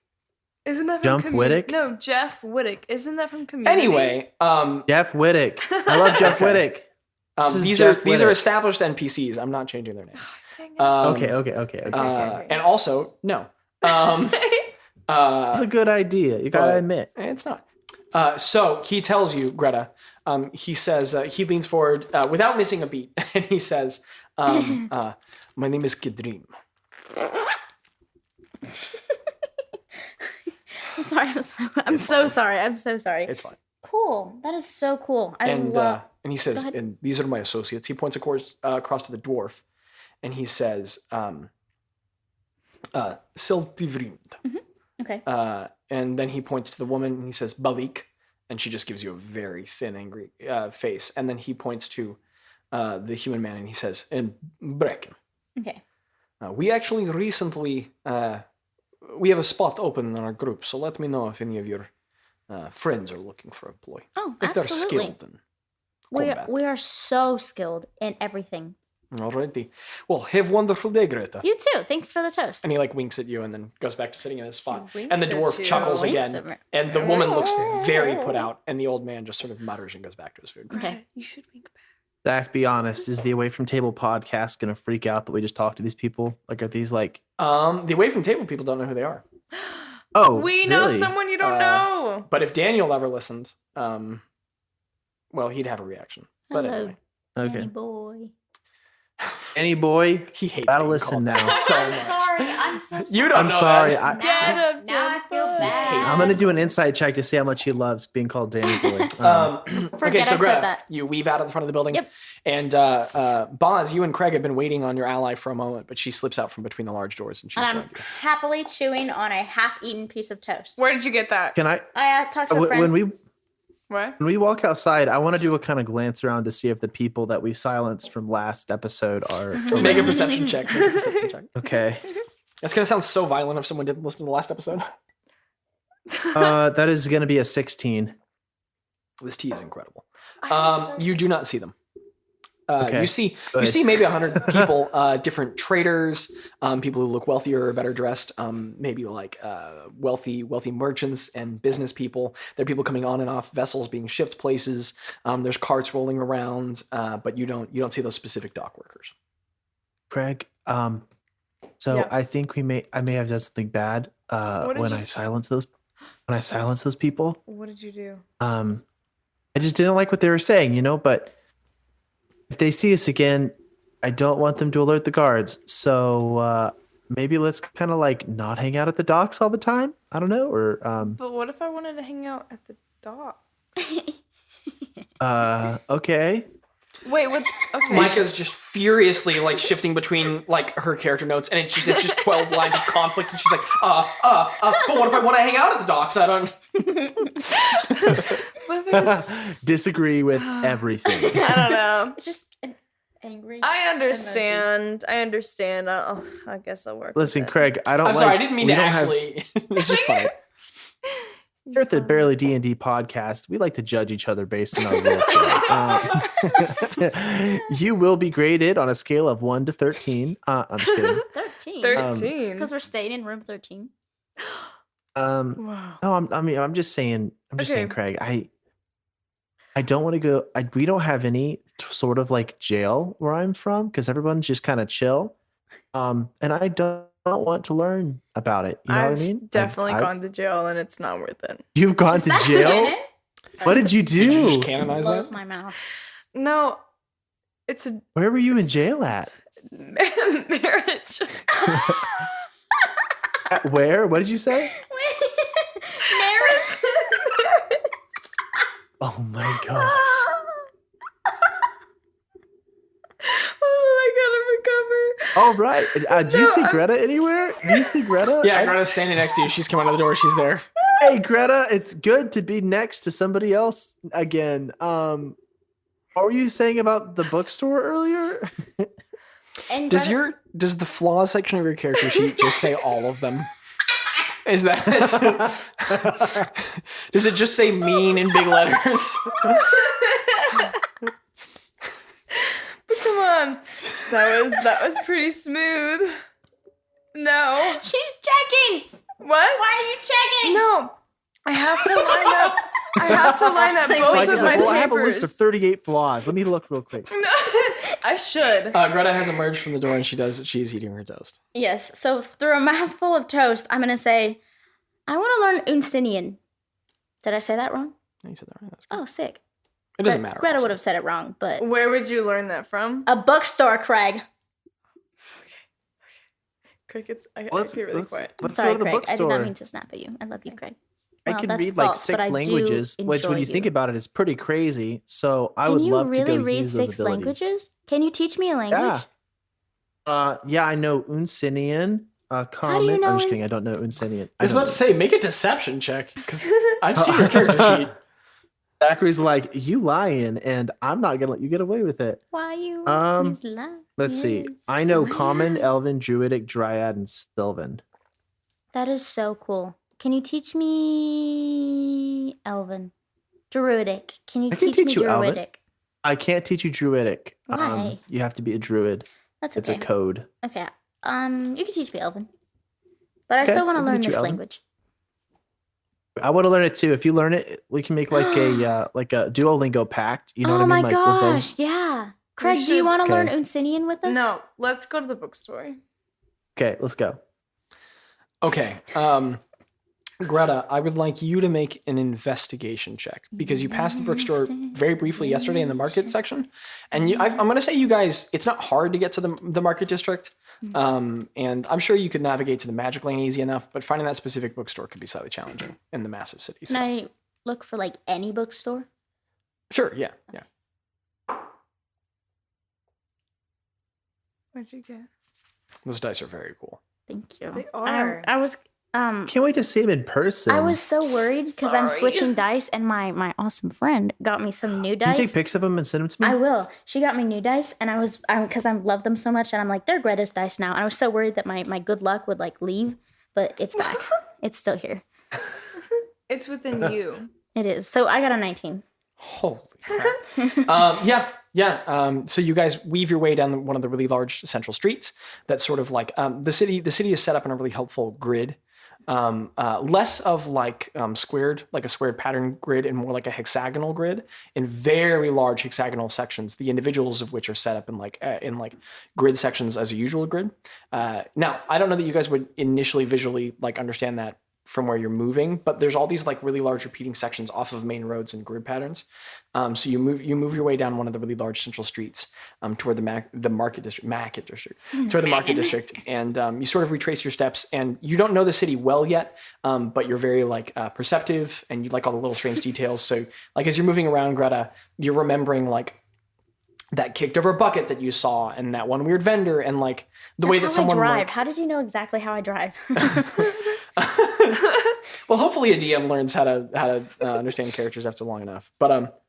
Isn't that from Jump Community? Whittick? No, Jeff Whittick. Isn't that from Community? Anyway, Jeff Whittick. I love Jeff Okay. Whittick. This is these Jeff are Whittick. established NPCs. I'm not changing their names. Dang it. Okay. And also, no. It's a good idea. You gotta but- admit. It's not. So he tells you, Greta, he says, he leans forward without missing a beat, and he says, "My name is Kidrim." I'm sorry. I'm so sorry. I'm so sorry. It's fine. Cool. That is so cool. And he says, Go ahead. "And these are my associates." He points across to the dwarf, and he says, Siltivrind. Okay. And then he points to the woman and he says, Balik. And she just gives you a very thin, angry face. And then he points to the human man and he says, and Brecken. Okay. We actually recently, we have a spot open in our group. So let me know if any of your friends are looking for a employee. Oh, If absolutely. they're skilled in combat. We are so skilled in everything. Alrighty. Well, have a wonderful day, Greta. You too. Thanks for the toast. And he like winks at you and then goes back to sitting in his spot. Winked And the at dwarf you. chuckles Winks again. at me. And the woman looks very put out. And the old man just sort of mutters and goes back to his food. Okay. You should wink back. Zach, be honest. Is the Away from Table podcast gonna freak out that we just talked to these people? Like, are these like? The Away from Table people don't know who they are. Oh, We know really? someone you don't know. But if Daniel ever listened, well, he'd have a reaction. But Hello, anyway, Okay. Danny boy. Any boy, he hates gotta being listen called now. that so I'm much. sorry. I'm so sorry. You don't I'm know sorry. that. Now I feel bad. I'm gonna do an insight check to see how much he loves being called Danny Boy. Okay, Forget so I said Greta, that. you weave out of the front of the building. Yep. And Bazz, you and Craig have been waiting on your ally for a moment, but she slips out from between the large doors and she's And I'm joined you. happily chewing on a half-eaten piece of toast. Where did you get that? Can I? I talked to a friend. What? When we walk outside, I want to do a kind of glance around to see if the people that we silenced from last episode are. Make a perception check. Make a perception check. Okay. It's gonna sound so violent if someone didn't listen to the last episode. That is going to be a 16. This tea is incredible. I You do not see them. Okay, You see good. maybe 100 people, different traders, people who look wealthier or better dressed, maybe like wealthy merchants and business people. There are people coming on and off vessels being shipped places. There's carts rolling around, but you don't see those specific dock workers. Craig, so Yeah. I think I may have done something bad What did when you- I silenced those people. What did you do? I just didn't like what they were saying, but if they see us again, I don't want them to alert the guards. So maybe let's kind of like not hang out at the docks all the time. I don't know. Or But what if I wanted to hang out at the dock? okay. Wait, what? Okay. Micah's just furiously like shifting between like her character notes, and it's just 12 lines of conflict, and she's like, but what if I want to hang out at the docks? I don't. What if I just- Disagree with everything. I don't know. It's just an angry. I understand. I guess I'll work. Listen, with it. Craig, I don't. I'm sorry, I like- didn't mean we to don't have- actually. It's just funny. Here at the Barely D&D podcast, we like to judge each other based on our role. You will be graded on a scale of 1 to 13. I'm just kidding. 13. 13. Because we're staying in room 13. Wow. No, I'm just saying. I'm just saying, Okay. Craig. I don't want to go. We don't have any sort of like jail where I'm from because everyone's just kind of chill. And I don't want to learn about it. You know I've what I mean? definitely I- gone to jail and it's not worth it. You've gone Is to that jail. canon? What did you do? Did you just canonize Blows that? my mouth. No, it's a Where were you in jail at? marriage. At where? What did you say? Marriage. Oh my gosh. Oh, I gotta recover. All right. Do you see Greta anywhere? Do you see Greta? Yeah, Greta's standing next to you. She's come out of the door. She's there. Hey, Greta. It's good to be next to somebody else again. What were you saying about the bookstore earlier? And Does Greta- the flaws section of your character sheet just say all of them? Is that Does it just say mean in big letters? But come on, that was pretty smooth. No. She's checking. What? Why are you checking? No. I have to line up. I have to line up both Mike of is my like, well, I have a papers. list of 38 flaws. Let me look real quick. No, I should. Greta has emerged from the door and she's eating her toast. Yes. So through a mouthful of toast, I'm gonna say, I want to learn Unsinian. Did I say that wrong? No, you said that right. That's good. Oh, sick. It doesn't matter. Greta also. would have said it wrong, but Where would you learn that from? a bookstore, Craig. Crickets. I Let's, get really let's, quiet. let's Sorry, go to the Craig. I did bookstore. not mean to snap at you. I love you, Craig. I Well, can that's read like false, but 6 I do languages, which when enjoy you think you. about it is pretty crazy. So I Can would you love really to go read use those 6 abilities. languages? Can you teach me a language? Yeah. Yeah, I know Unsinian. Common. you know I'm just it's- kidding. I don't know Insanian. I was about to say, make a deception check because I've seen your character sheet. Zachary's like, you lying, and I'm not gonna let you get away with it. Why you Um, always lie? Let's see. I know Common, Elven, Druidic, Dryad, and Sylvan. That is so cool. Can you teach me Elven? Druidic. Can you I can teach me teach you Elven. Druidic? I can't teach you Druidic. Why? You have to be a Druid. That's It's okay. a code. Okay. You can teach me Elven. But I Okay, still want I to can learn teach you this Elven. language. I want to learn it too. If you learn it, we can make like a Duolingo pact. You know Oh what I my mean? Like, we'll both- gosh, yeah. Craig, do you should- want to learn Okay. Unsinian with us? No, let's go to the bookstore. Okay, let's go. Okay. Greta, I would like you to make an investigation check because you passed the bookstore very briefly yesterday in the market section, and I'm going to say you guys, it's not hard to get to the market district, and I'm sure you could navigate to the magic lane easy enough, but finding that specific bookstore could be slightly challenging in the massive cities. Can I look for like any bookstore? Sure. Yeah. Yeah. What'd you get? Those dice are very cool. Thank you. They are. I was Can't wait to see him in person. I was so worried because I'm Sorry. switching dice, and my awesome friend got me some new Can dice. you take pics of him and send them to me? I will. She got me new dice, and because I love them so much, and I'm like, they're Greta's dice now. And I was so worried that my good luck would like leave, but it's back. It's still here. It's within you. It is. So I got a 19. Holy crap. Yeah. So you guys weave your way down one of the really large central streets. That's sort of like the city. The city is set up in a really helpful grid. Less of like squared, like a squared pattern grid, and more like a hexagonal grid in very large hexagonal sections. The individuals of which are set up in like grid sections as a usual grid. Now, I don't know that you guys would initially visually like understand that from where you're moving, but there's all these like really large repeating sections off of main roads and grid patterns. So you move your way down one of the really large central streets toward the market district, toward the market district, and you sort of retrace your steps. And you don't know the city well yet, but you're very like perceptive, and you like all the little strange details. So like as you're moving around, Greta, you're remembering like that kicked over bucket that you saw, and that one weird vendor, and like the way that That's how someone I drive. like, How did you know exactly how I drive? well, hopefully a DM learns how to understand characters after long enough. But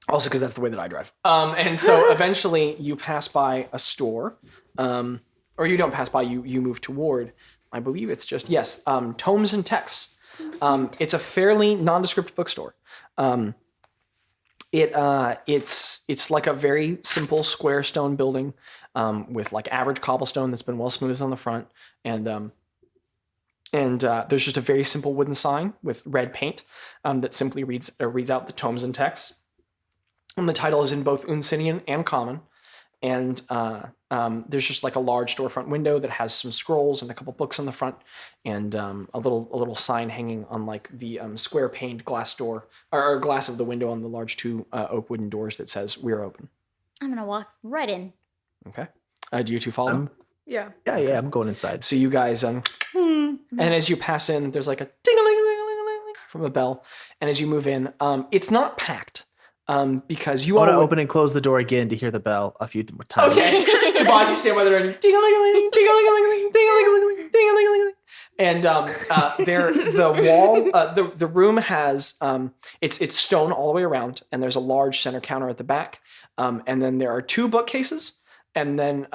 also because that's the way that I drive. And so eventually you pass by a store, or you don't pass by. You move toward. I believe it's just Tomes and Texts. It's a fairly nondescript bookstore. It's like a very simple square stone building with like average cobblestone that's been well smoothed on the front, and there's just a very simple wooden sign with red paint that simply reads out the Tomes and Texts, and the title is in both Unsinian and Common. And there's just like a large storefront window that has some scrolls and a couple books on the front, and a little sign hanging on like the square paned glass door or glass of the window on the large two oak wooden doors that says "We're open." I'm gonna walk right in. Okay. Do you two follow? Yeah. Yeah, I'm going inside. So you guys, and as you pass in, there's like a ding-a-ling-a-ling-a-ling from a bell, and as you move in, it's not packed. Because you I want to all open and close the door again to hear the bell a few more times. Okay. So Bazz, you stand by the door and ding-a-ling-a-ling, ding-a-ling-a-ling, ding-a-ling-a-ling, ding-a-ling-a-ling. And the room has it's stone all the way around, and there's a large center counter at the back. And then there are two bookcases, and then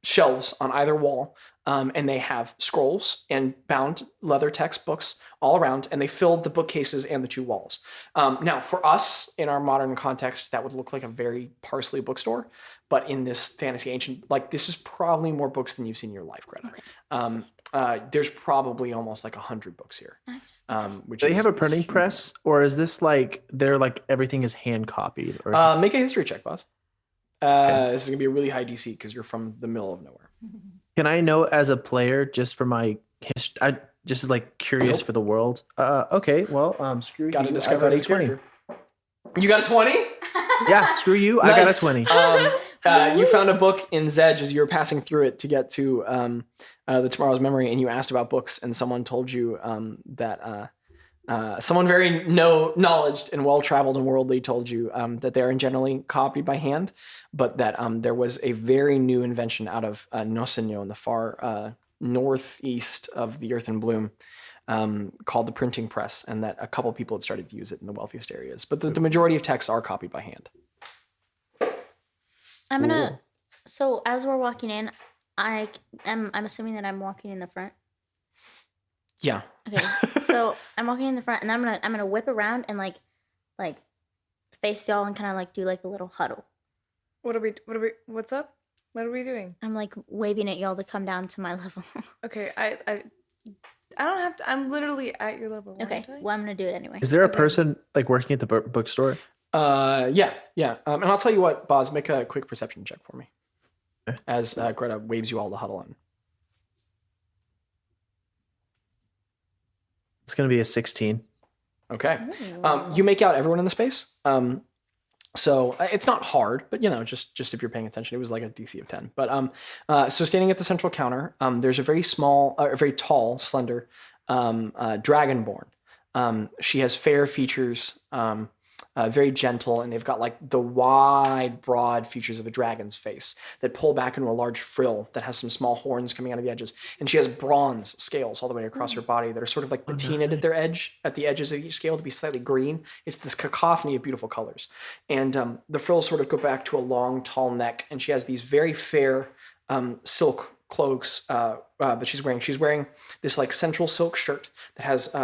shelves on either wall. And they have scrolls and bound leather textbooks all around, and they filled the bookcases and the two walls. Now, for us, in our modern context, that would look like a very parsley bookstore, but in this fantasy ancient, like this is probably more books than you've seen in your life, Greta. Okay. There's probably almost like 100 books here. Nice. Which Do they is have a printing press, or is this like they're like everything is hand copied? Or Make a history check, Bazz. This is gonna be a really high DC because you're from the middle of nowhere. can I know as a player just for my history? I just like curious Nope. for the world. Okay, well, screw Got to you. discover I got this a 20. character. You got a 20? Yeah, screw you. I got a Nice. 20. You found a book in Zedge as you were passing through it to get to the Tomorrow's Memory, and you asked about books, and someone told you that someone very knowledged and well-traveled and worldly told you that they are generally copied by hand, but that there was a very new invention out of Nosenyo in the far northeast of the Earth in Bloom called the printing press, and that a couple people had started to use it in the wealthiest areas. But the majority of texts are copied by hand. I'm gonna. So as we're walking in, I'm assuming that I'm walking in the front. Yeah. Okay. So I'm walking in the front, and I'm gonna whip around and like face y'all and kind of like do like a little huddle. What's up? What are we doing? I'm like waving at y'all to come down to my level. Okay, I don't have to. I'm literally at your level. Okay. Well, I'm gonna do it anyway. Is there a person like working at the bookstore? Yeah. And I'll tell you what, Bazz, make a quick perception check for me. Okay. As Greta waves you all to huddle in. It's going to be a 16. Okay. You make out everyone in the space. So it's not hard, but just if you're paying attention, it was like a DC of 10. But so standing at the central counter, there's a very tall, slender dragonborn. She has fair features, very gentle, and they've got like the wide, broad features of a dragon's face that pull back into a large frill that has some small horns coming out of the edges. And she has bronze scales all the way across her body that are sort of like patinaed at the edges of each scale to be slightly green. It's this cacophony of beautiful colors. And the frills sort of go back to a long, tall neck, and she has these very fair silk cloaks that she's wearing. She's wearing this like central silk shirt that has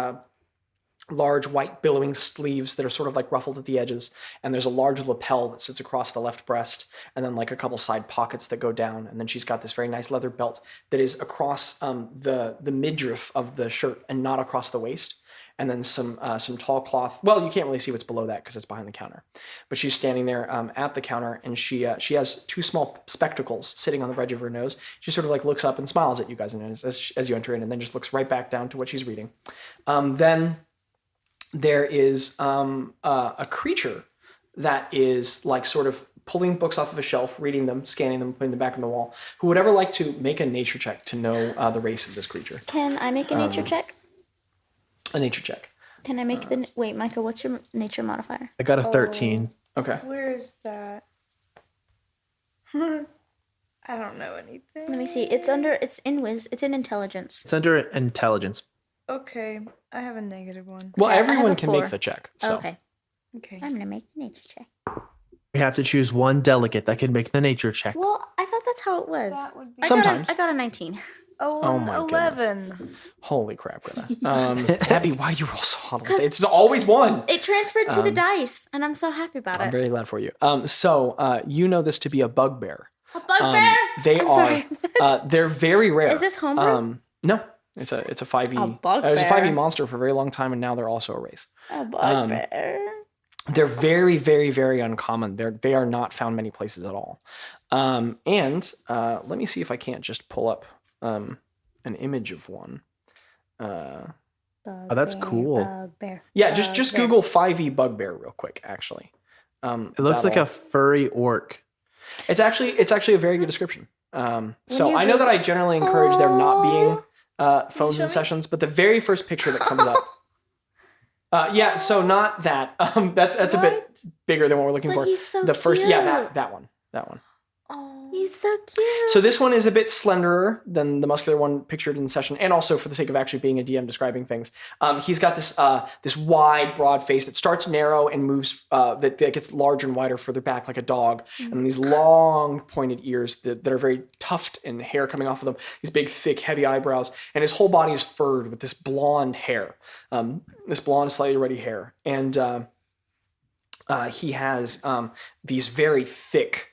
large white billowing sleeves that are sort of like ruffled at the edges, and there's a large lapel that sits across the left breast, and then like a couple side pockets that go down, and then she's got this very nice leather belt that is across the midriff of the shirt and not across the waist, and then some tall cloth. Well, you can't really see what's below that because it's behind the counter, but she's standing there at the counter, and she has two small spectacles sitting on the bridge of her nose. She sort of like looks up and smiles at you guys as you enter in, and then just looks right back down to what she's reading. Then there is a creature that is like sort of pulling books off of a shelf, reading them, scanning them, putting them back on the wall. Who would ever like to make a nature check to know the race of this creature? Can I make a nature check? A nature check. Can I make wait, Micah, what's your nature modifier? I got a 13. Okay. Where is that? I don't know anything. Let me see. It's in intelligence. It's under intelligence. Okay, I have a -1. Well, Yeah, I everyone have a can 4. make the check. So. Okay. Okay. I'm gonna make the nature check. We have to choose one delegate that can make the nature check. Well, I thought that's how it was. That would be Sometimes. I got a 19. Oh my 11. Holy crap, Greta. Abby, why do you roll so hard? It's always one. It transferred to the dice, and I'm so happy about I'm it. very glad for you. So you know this to be a bugbear. A bugbear? They I'm are. sorry. They're very rare. Is this homebrew? No, it's a 5e. A It was a bugbear. 5e monster for a very long time, and now they're also a race. A bugbear. They're very, very, very uncommon. They are not found many places at all. And let me see if I can't just pull up an image of one. Oh, that's cool. Bugbear. Yeah, just Google 5e bugbear real quick. Actually, It looks like a furry orc. It's actually a very good description. So you I know go- that I generally encourage there not being phones show in me? sessions, but the very first picture that comes up. Yeah, so not that. That's a bit bigger than what we're looking But for. he's so The first, cute. yeah, that one. Oh. He's so cute. So this one is a bit slenderer than the muscular one pictured in the session, and also for the sake of actually being a DM describing things, he's got this wide, broad face that starts narrow and moves that gets larger and wider further back like a dog, and these long, pointed ears that are very tufted and hair coming off of them. These big, thick, heavy eyebrows, and his whole body is furred with this blonde hair, this blonde, slightly ruddy hair, and he has these very thick.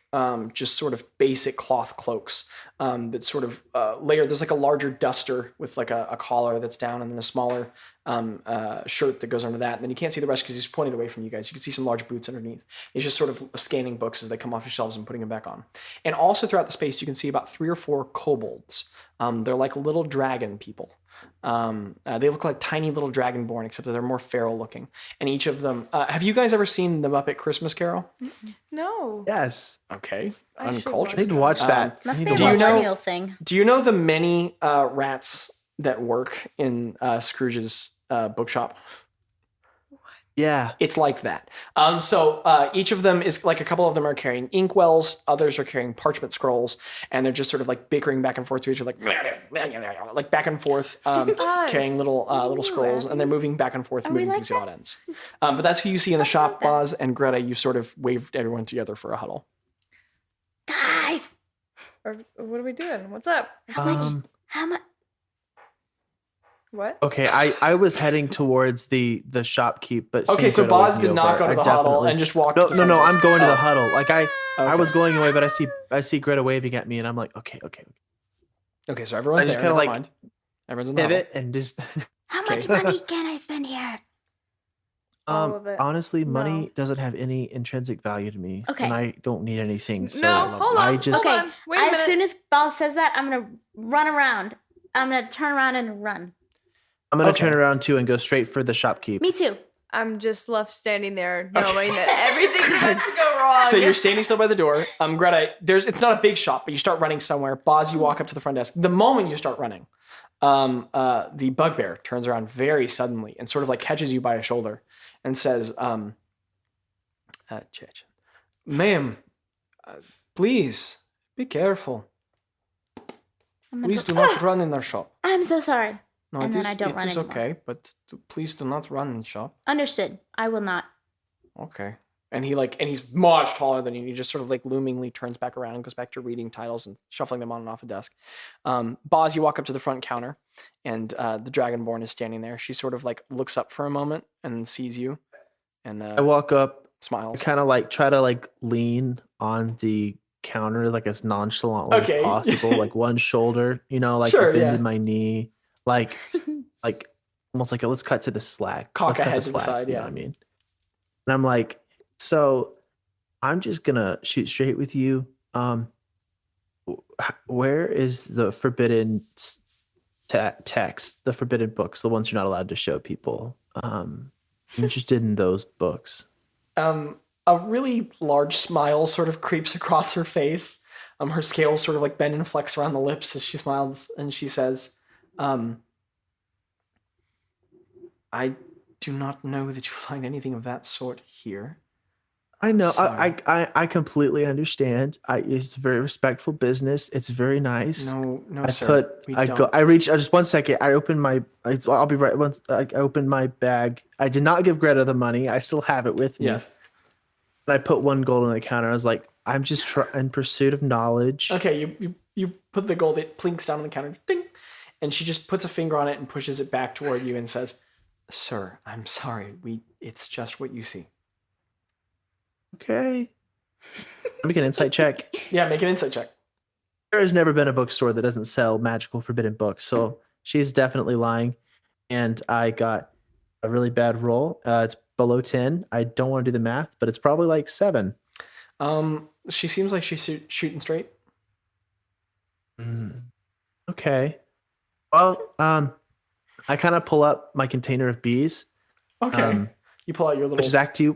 Just sort of basic cloth cloaks that sort of layer. There's like a larger duster with like a collar that's down, and then a smaller shirt that goes under that. And then you can't see the rest because he's pointed away from you guys. You can see some large boots underneath. He's just sort of scanning books as they come off his shelves and putting them back on. And also throughout the space, you can see about 3 or 4 kobolds. They're like little dragon people. They look like tiny little dragonborn, except that they're more feral looking. And each of them, have you guys ever seen The Muppet Christmas Carol? No. Yes. Okay, I should uncultured. I need to watch that. Must I be need a to Do you watch know- millennial thing. Do you know the many rats that work in Scrooge's bookshop? Yeah. It's like that. So each of them is like a couple of them are carrying inkwells, others are carrying parchment scrolls, and they're just sort of like bickering back and forth to each other, like back and forth, carrying little scrolls, and they're moving back and forth, moving things at odd ends. But that's who you see in the shop, Bazz and Greta. You sort of waved everyone together for a huddle. Guys, Or what are we doing? What's up? how much? What? Okay, I was heading towards the shopkeep, but Okay, so Greta Bazz waved me did not over. go to I the huddle definitely- and just walked. No, to the no, no. front. I'm going to the huddle. Like I Okay. was going away, but I see Greta waving at me, and I'm like, okay. Okay, so everyone's I just there. kinda Never like mind. Everyone's in the huddle. Pivot and just. How much money can I spend here? All of it. Honestly, money No. doesn't have any intrinsic value to me, Okay. and I don't need anything. So No, hold on. I just. Hold Okay, on. Wait a minute. as soon as Bazz says that, I'm gonna run around. I'm gonna turn around and run. I'm gonna Okay. turn around too and go straight for the shopkeep. Me too. I'm just left standing there knowing that everything's about to go wrong. So you're standing still by the door. Greta, it's not a big shop, but you start running somewhere. Bazz, you walk up to the front desk. The moment you start running, the bugbear turns around very suddenly and sort of like catches you by a shoulder and says, ma'am, please be careful. Please do not run in our shop. I'm so sorry. No, And then I don't run it is anymore. okay, but please do not run in the shop. Understood. I will not. Okay. And he's much taller than you. And he just sort of like loomingly turns back around and goes back to reading titles and shuffling them on and off a desk. Bazz, you walk up to the front counter, and the Dragonborn is standing there. She sort of like looks up for a moment and then sees you, and I walk up, I smiles. kind of like try to like lean on the counter like as nonchalantly Okay. as possible, like one shoulder, like Sure, bending yeah. my knee, like almost like let's cut to the slack. Cock Let's cut ahead to the side, you know yeah. what I mean? And I'm like, so I'm just gonna shoot straight with you. Where is the forbidden text, the forbidden books, the ones you're not allowed to show people? I'm interested in those books. A really large smile sort of creeps across her face. Her scales sort of like bend and flex around the lips as she smiles, and she says, I do not know that you'll find anything of that sort here. I know. Sorry. I completely understand. It's a very respectful business. It's very nice. No, I sir. I reach. Just 1 second. I open my. I'll be right. Once I open my bag. I did not give Greta the money. I still have it with me. Yes. And I put 1 gold on the counter. I was like, I'm just in pursuit of knowledge. Okay, you put the gold, it plinks down on the counter, ding, and she just puts a finger on it and pushes it back toward you and says, "Sir, I'm sorry. It's just what you see." Okay. Make an insight check. Yeah, make an insight check. There has never been a bookstore that doesn't sell magical forbidden books, so she's definitely lying. And I got a really bad roll. It's below 10. I don't want to do the math, but it's probably like 7. She seems like she's shooting straight. Okay. Well, I kind of pull up my container of bees. Okay. You pull out your little. Which Zach, do you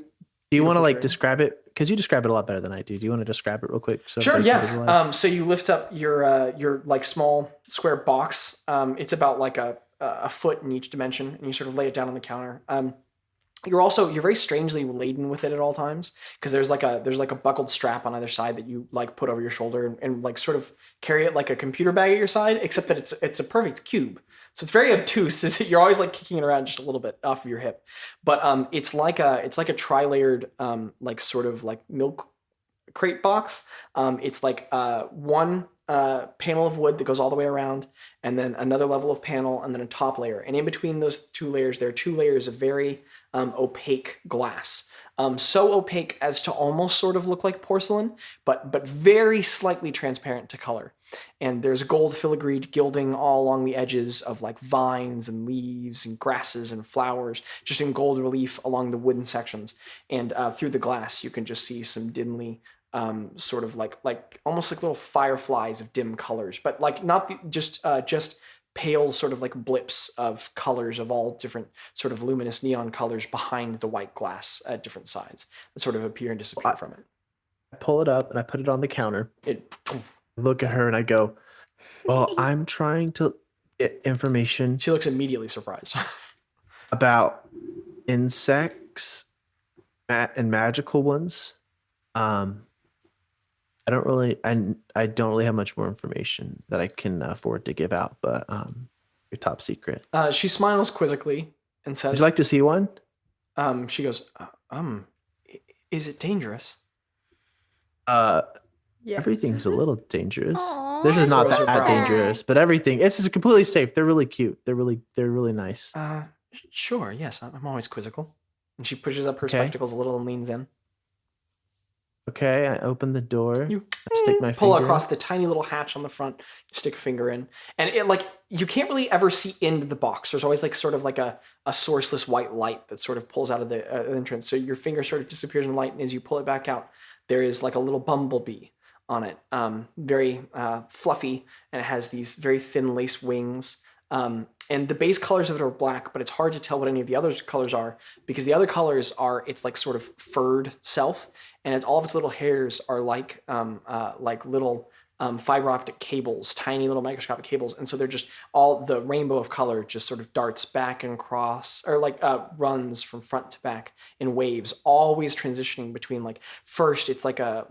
want to beautiful like tray. describe it? Because you describe it a lot better than I do. Do you want to describe it real quick? So Sure, everybody can yeah. visualize? So you lift up your like small square box. It's about like a foot in each dimension, and you sort of lay it down on the counter. You're very strangely laden with it at all times, because there's like a buckled strap on either side that you like put over your shoulder and like sort of carry it like a computer bag at your side, except that it's a perfect cube. So it's very obtuse. You're always like kicking it around just a little bit off of your hip, but it's like a tri-layered like sort of like milk crate box. It's like one panel of wood that goes all the way around, and then another level of panel, and then a top layer. And in between those 2 layers, there are 2 layers of very opaque glass. So opaque as to almost sort of look like porcelain, but very slightly transparent to color. And there's gold filigreed gilding all along the edges of like vines and leaves and grasses and flowers, just in gold relief along the wooden sections. And through the glass, you can just see some dimly sort of like almost like little fireflies of dim colors, but like not just pale sort of like blips of colors of all different sort of luminous neon colors behind the white glass at different sides that sort of appear and disappear from it. I pull it up and I put it on the counter. It Look at her and I go, well, I'm trying to get information she looks immediately surprised. about insect books and magical ones. I don't really have much more information that I can afford to give out, but your top secret. She smiles quizzically and says, Would you like to see one? She goes, is it dangerous? Yes. Everything's a little dangerous. Aw, This is not Those are that probably- dangerous, but everything it's completely safe. They're really cute. They're really nice. Sure, yes, I'm always quizzical. And she pushes up her Okay. spectacles a little and leans in. Okay, I open the door. You I stick my pull finger across in. the tiny little hatch on the front, you stick a finger in, and it like you can't really ever see into the box. There's always like sort of like a sourceless white light that sort of pulls out of the entrance. So your finger sort of disappears in the light, and as you pull it back out, there is like a little bumblebee on it, very fluffy, and it has these very thin lace wings. And the base colors of it are black, but it's hard to tell what any of the other colors are because the other colors are its like sort of furred self, and all of its little hairs are like little fiber optic cables, tiny little microscopic cables, and so they're just all the rainbow of color just sort of darts back and across, or like runs from front to back in waves, always transitioning between like first it's like a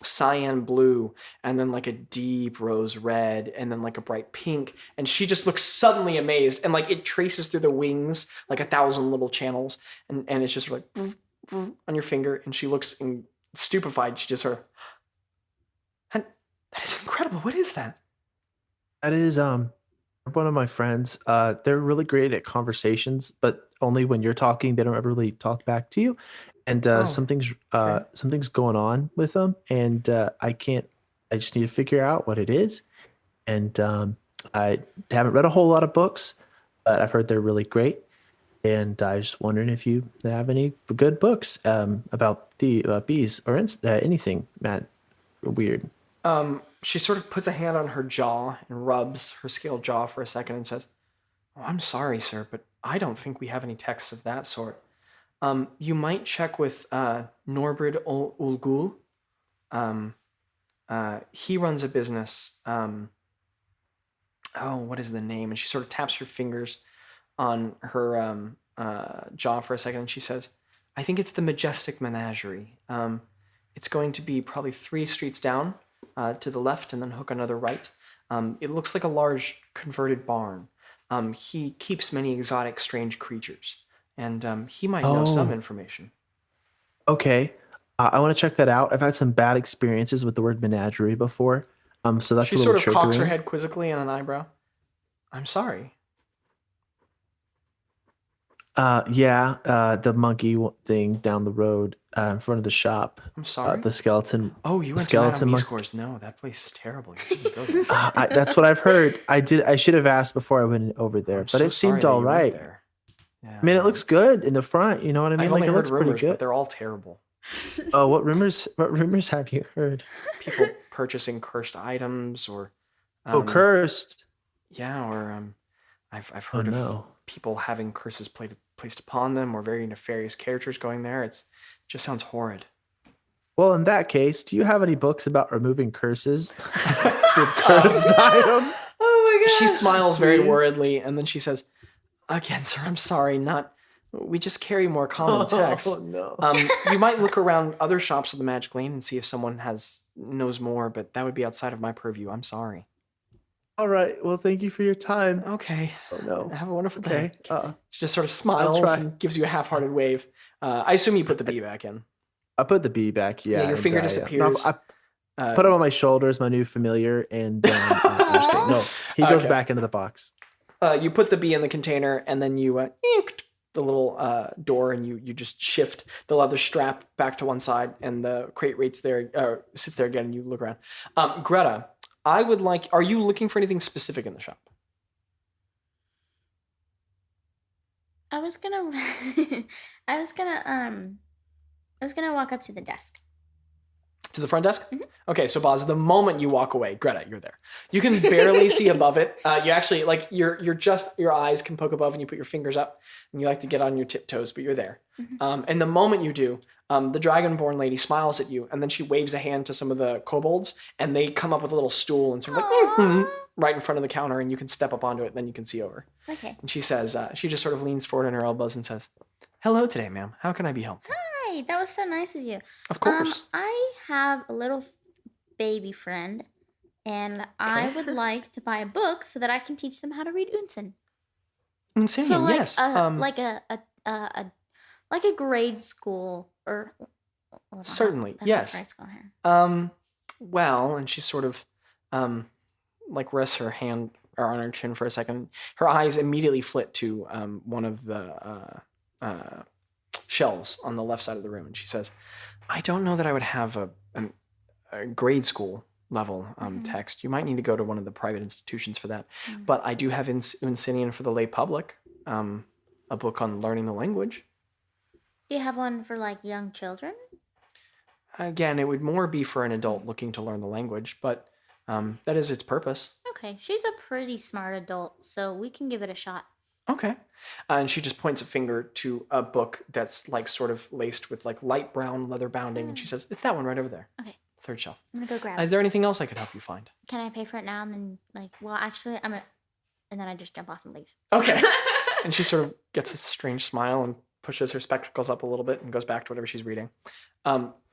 cyan blue, and then like a deep rose red, and then like a bright pink, and she just looks suddenly amazed, and like it traces through the wings like 1,000 little channels, and it's just like on your finger, and she looks stupefied. She just sort of, and that is incredible. What is that? That is one of my friends. They're really great at conversations, but only when you're talking. They don't ever really talk back to you. And something's going on with them, and I just need to figure out what it is. And I haven't read a whole lot of books, but I've heard they're really great. And I was just wondering if you have any good books about the bees or anything, Matt. Weird. She sort of puts a hand on her jaw and rubs her scaled jaw for a second and says, "Oh, I'm sorry, sir, but I don't think we have any texts of that sort. You might check with Norbert Ulgul. He runs a business. What is the name?" And she sort of taps her fingers on her jaw for a second, and she says, "I think it's the Majestic Menagerie. It's going to be probably 3 streets down to the left, and then hook another right. It looks like a large converted barn. He keeps many exotic, strange creatures." And he might know some information. Okay. I want to check that out. I've had some bad experiences with the word menagerie before. So that's She a little sort of cocks her triggering. head quizzically on an eyebrow. "I'm sorry." The monkey thing down the road in front of the shop. "I'm sorry." The skeleton. Oh, you the went to Madame skeleton Meescore's. No, that place is terrible. You shouldn't go there. That's what I've heard. I should have asked before I went over there, I'm but so it sorry seemed that all you went right. there. Yeah, I mean, it looks good in the front. You know what I mean? I've Like only it heard looks pretty rumors, but good. they're all terrible. Oh, what rumors? What rumors have you heard? People purchasing cursed items, or Cursed. yeah, or I've heard of no. people having curses placed upon them, or very nefarious characters going there. It just sounds horrid. Well, in that case, do you have any books about removing curses with cursed items? Oh my gosh. She smiles very Please. worriedly, and then she says, "Again, sir, I'm sorry. We just carry more common texts. Oh no. You might look around other shops of the Magic Lane and see if someone knows more, but that would be outside of my purview. I'm sorry." All right. Well, thank you for your time. "Okay. Oh no. Have a wonderful Okay. day." She just sort of smiles try. and gives you a half-hearted wave. I assume you put the bee back in. I put the bee back. Yeah. your and finger I, disappears. I put him on my shoulders, my new familiar, and I'm just kidding. No, he goes Okay. back into the box. You put the bee in the container, and then you the little door, and you just shift the leather strap back to one side, and the crate sits there again, and you look around. Greta, are you looking for anything specific in the shop? I was gonna walk up to the desk. To the front desk? Mhm. Okay, so Bazz, the moment you walk away, Greta, you're there. You can barely see above it. You actually your eyes can poke above, and you put your fingers up, and you like to get on your tiptoes, but you're there. And the moment you do, the Dragonborn lady smiles at you, and then she waves a hand to some of the kobolds, and they come up with a little stool and sort of like right in front of the counter, and you can step up onto it, and then you can see over. Okay. And she says, she just sort of leans forward on her elbows and says, Hello today, ma'am. How can I be helpful? Hi, that was so nice of you. Of course. I have a little baby friend, and I would like to buy a book so that I can teach them how to read Unsen. Unsen, So like yes. like a grade school or hold on, Certainly, I don't have yes. grade school here. Well, and she sort of like rests her hand on her chin for a second. Her eyes immediately flit to one of the shelves on the left side of the room, and she says, I don't know that I would have a grade school level text. You might need to go to one of the private institutions for that. But I do have Unsinian for the lay public, a book on learning the language. Do you have one for like young children? Again, it would more be for an adult looking to learn the language, but that is its purpose. Okay, she's a pretty smart adult, so we can give it a shot. Okay. And she just points a finger to a book that's like sort of laced with like light brown leather bounding, and she says, it's that one right over there. Okay. Third shelf. I'm gonna go grab Is it. there anything else I could help you find? Can I pay for it now and then actually and then I just jump off and leave. Okay. And she sort of gets a strange smile and pushes her spectacles up a little bit and goes back to whatever she's reading.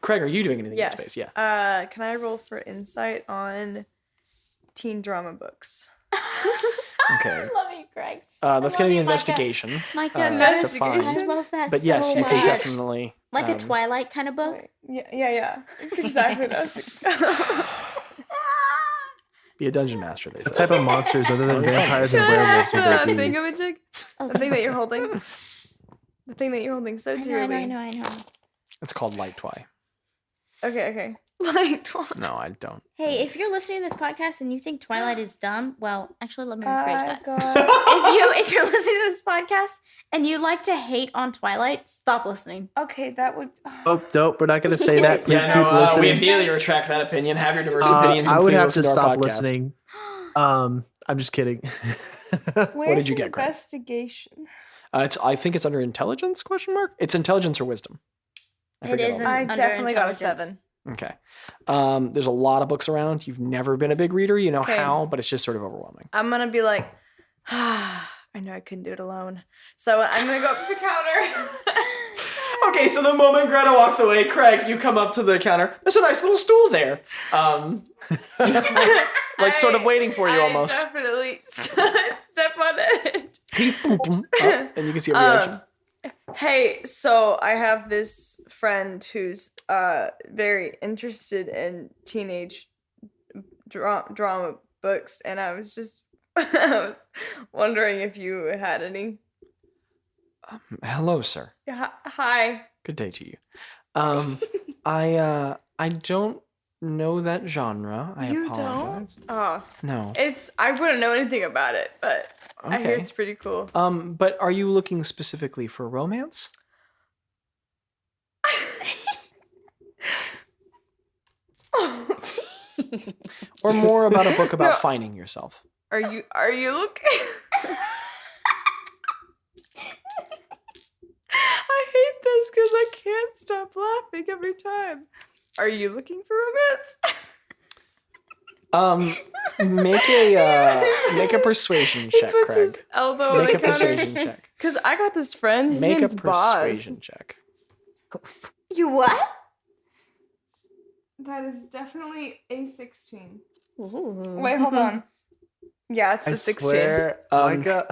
Craig, are you doing anything in space? Yeah. Can I roll for insight on teen drama books? Okay. I love you, Greg. That's going to be love you, Micah. investigation. Micah, That's a I fine. love that But so yes, you much. can definitely. Like a Twilight kind of book. Yeah. That's exactly what I was thinking. Be a dungeon master, they What say. type of monsters other than vampires and werewolves would there be? Thingamajig? Oh, The thing that you're holding. The thing that you're holding so I dearly. know. It's called Light Twy. Okay. Like one. No, I don't. Hey, if you're listening to this podcast and you think Twilight is dumb, well, actually, let me rephrase that. God. If you're listening to this podcast and you like to hate on Twilight, stop listening. Okay, that would. Oh, nope, we're not going to say that. Please keep we listening. immediately retract that opinion. Have your diverse opinions. And I would please have to listen our stop podcast. listening. I'm just kidding. Where's did you get, Greg? investigation? I think it's under intelligence ? It's intelligence or wisdom. I It forget is all I those. definitely got a intelligence. 7. Okay. There's a lot of books around. You've never been a big reader. You know Okay. how, but it's just sort of overwhelming. I'm gonna be like, I know I couldn't do it alone. So I'm gonna go up to the counter. Okay, so the moment Greta walks away, Craig, you come up to the counter. There's a nice little stool there. Like sort of waiting for you almost. I definitely step on it. And you can see over the edge. Hey, so I have this friend who's very interested in teenage drama books, and I was just I was wondering if you had any. Hello, sir. Yeah, hi. Good day to you. I don't know that genre. I You apologize. don't? Oh, No. I wouldn't know anything about it, but I hear Okay. it's pretty cool. But are you looking specifically for romance? Or more about a book about No. finding yourself? Are you looking? I hate this because I can't stop laughing every time. Are you looking for romance? Make a persuasion He check, puts his Craig. elbow on Make the a counter. persuasion check. Because I got this friend. His Make a name's Bazz. persuasion check. You what? That is definitely a 16. Ooh. Wait, hold on. Yeah, it's I a 16. swear, Micah.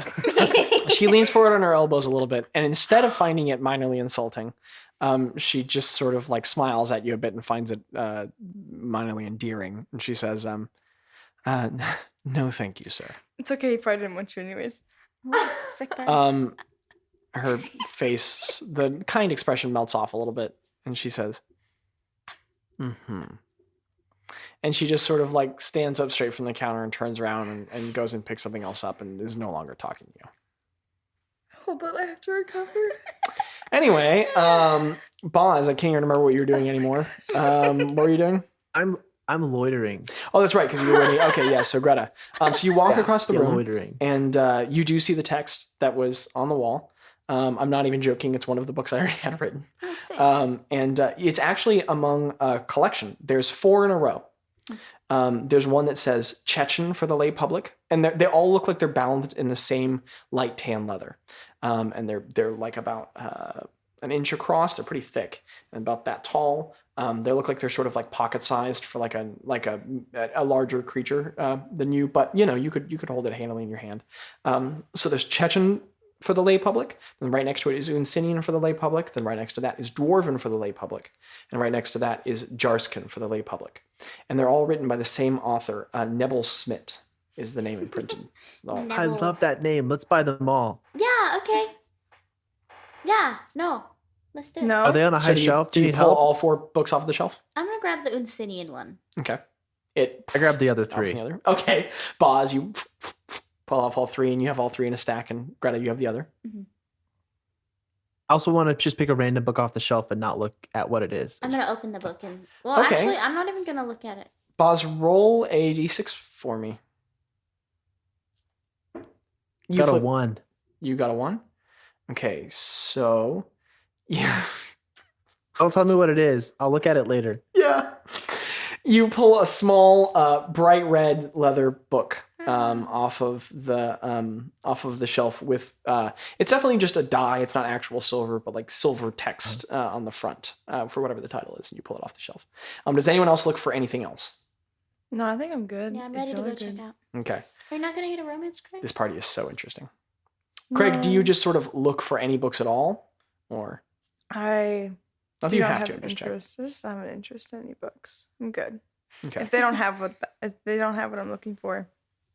She leans forward on her elbows a little bit, and instead of finding it minorly insulting, she just sort of like smiles at you a bit and finds it minorly endearing. And she says, no, thank you, sir. It's okay. He probably didn't want you anyways. Sick burn. Her face, the kind expression melts off a little bit, and she says, and she just sort of like stands up straight from the counter and turns around and goes and picks something else up and is no longer talking to you. Hold on, I have to recover. Anyway, Bazz, I can't even remember what you were doing anymore. What were you doing? I'm loitering. Oh, that's right, because you were ready. Okay, yeah, so Greta. So you walk across the room, loitering. and you do see the text that was on the wall. I'm not even joking. It's one of the books I already had written. Oh, sick. And it's actually among a collection. There's 4 in a row. There's one that says Chechen for the lay public, and they all look like they're bound in the same light tan leather. and they're like about an inch across. They're pretty thick and about that tall. They look like they're sort of like pocket sized for like a larger creature than you, but you could hold it handily in your hand. So there's Chechen for the lay public, then right next to it is Unsinian for the lay public, then right next to that is Dwarven for the lay public, and right next to that is Jarskin for the lay public. And they're all written by the same author. Nebel Smit is the name imprinted. I love that name. Let's buy them all. Yeah, okay. Yeah, no. Let's do it. No. Are they on a high shelf? Do you need pull help? all 4 books off the shelf? I'm gonna grab the Unsinian one. Okay. I grabbed the other Out from 3. the other. Okay. Bazz, you pull off all 3, and you have all 3 in a stack, and Greta, you have the other. I also want to just pick a random book off the shelf and not look at what it is. I'm gonna open the book and Okay. actually I'm not even gonna look at it. Bazz, roll a d6 for me. You got a flip- 1. You got a 1? Okay, so yeah. Don't tell me what it is. I'll look at it later. Yeah. You pull a small, bright red leather book off of the shelf with. It's definitely just a die. It's not actual silver, but like silver text on the front for whatever the title is, and you pull it off the shelf. Does anyone else look for anything else? No, I think I'm good. Yeah, I'm It's ready to really go check good. out. Okay. Are you not gonna get a romance, Craig? This party is so interesting. Craig, do you just sort of look for any books at all, or I not that do you not have have to? an Just check. interest. I just don't have an interest in any books. I'm good. Okay. If they don't have what I'm looking for,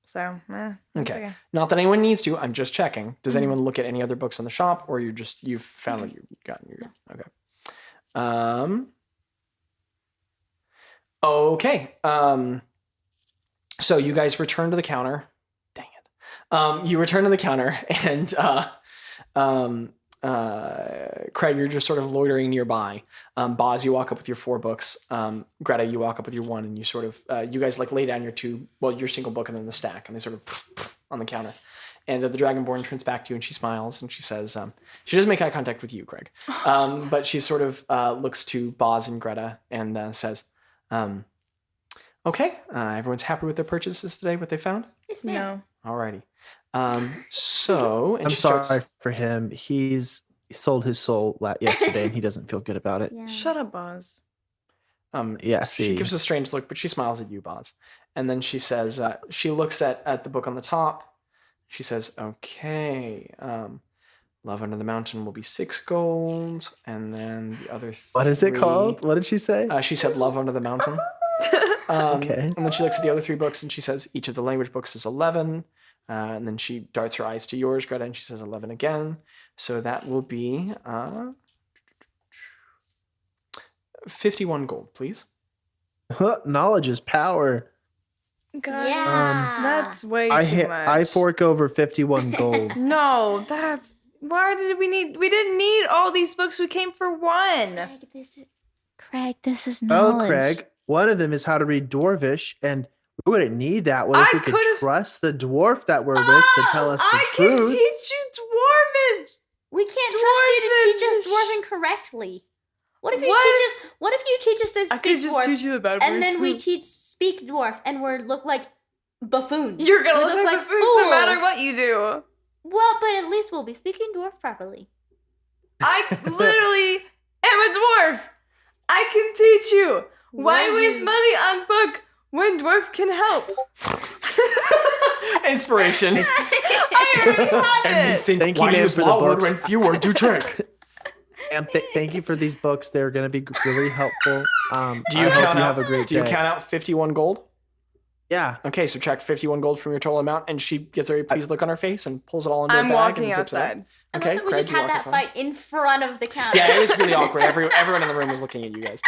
so that's Okay. Not that anyone needs to. I'm just checking. Does anyone look at any other books in the shop, or you've found what you've gotten? Okay. Okay. So you guys return to the counter. Dang it. You return to the counter, and Craig, you're just sort of loitering nearby. Bazz, you walk up with your 4 books. Greta, you walk up with your 1, and you sort of you guys like lay down your your single book and then the stack, and they sort of on the counter. And the Dragonborn turns back to you, and she smiles, and she says, she doesn't make eye contact with you, Craig, but she sort of looks to Bazz and Greta and says, okay, everyone's happy with their purchases today, what they found? Yes, ma'am. No. Alrighty. So and I'm she sorry starts- for him. He sold his soul yesterday, and he doesn't feel good about it. Yeah. Shut up, Bazz. Yeah, She see. gives a strange look, but she smiles at you, Bazz. And then she says, she looks at the book on the top. She says, okay, Love Under the Mountain will be 6 gold. And then the other 3. What is it called? What did she say? She said Love Under the Mountain. Okay. And then she looks at the other 3 books and she says, each of the language books is 11. And then she darts her eyes to yours, Greta, and she says 11 again. So that will be 51 gold, please. Knowledge is power. Guys, Yeah. that's way I too much. I fork over 51 gold. No, that's why did we didn't need all these books. We came for 1. Craig, this is Well, knowledge. Craig, one of them is how to read Dwarvish, and we wouldn't need that. What if I we could could've- trust the dwarf that we're with to tell us the I can truth? teach you Dwarvish. We can't trust you to teach us Dwarvish. dwarven correctly. What if you What? teach us? What if you teach us to I speak could just dwarf, teach you the bad and words. then we teach speak dwarf, and we look like buffoons? You're gonna We look like buffoons no matter fools. what you do. Well, but at least we'll be speaking dwarf properly. I literally am a dwarf. I can teach you. Why Well, waste you- money on book when dwarf can help? Inspiration. I already have And we it. think, Thank you, why man, use for the law word books. when few word do trick? And thank you for these books. They're going to be really helpful. Do you I hope count you out? have a great Do you day. count out 51 gold? Yeah. Okay, subtract 51 gold from your total amount, and she gets a very pleased look on her face and pulls it all into I'm a bag walking and zips it up. outside. I Okay, love that we Craig, just you had walk that outside. fight in front of the counter. Yeah, it was really awkward. Everyone in the room was looking at you guys.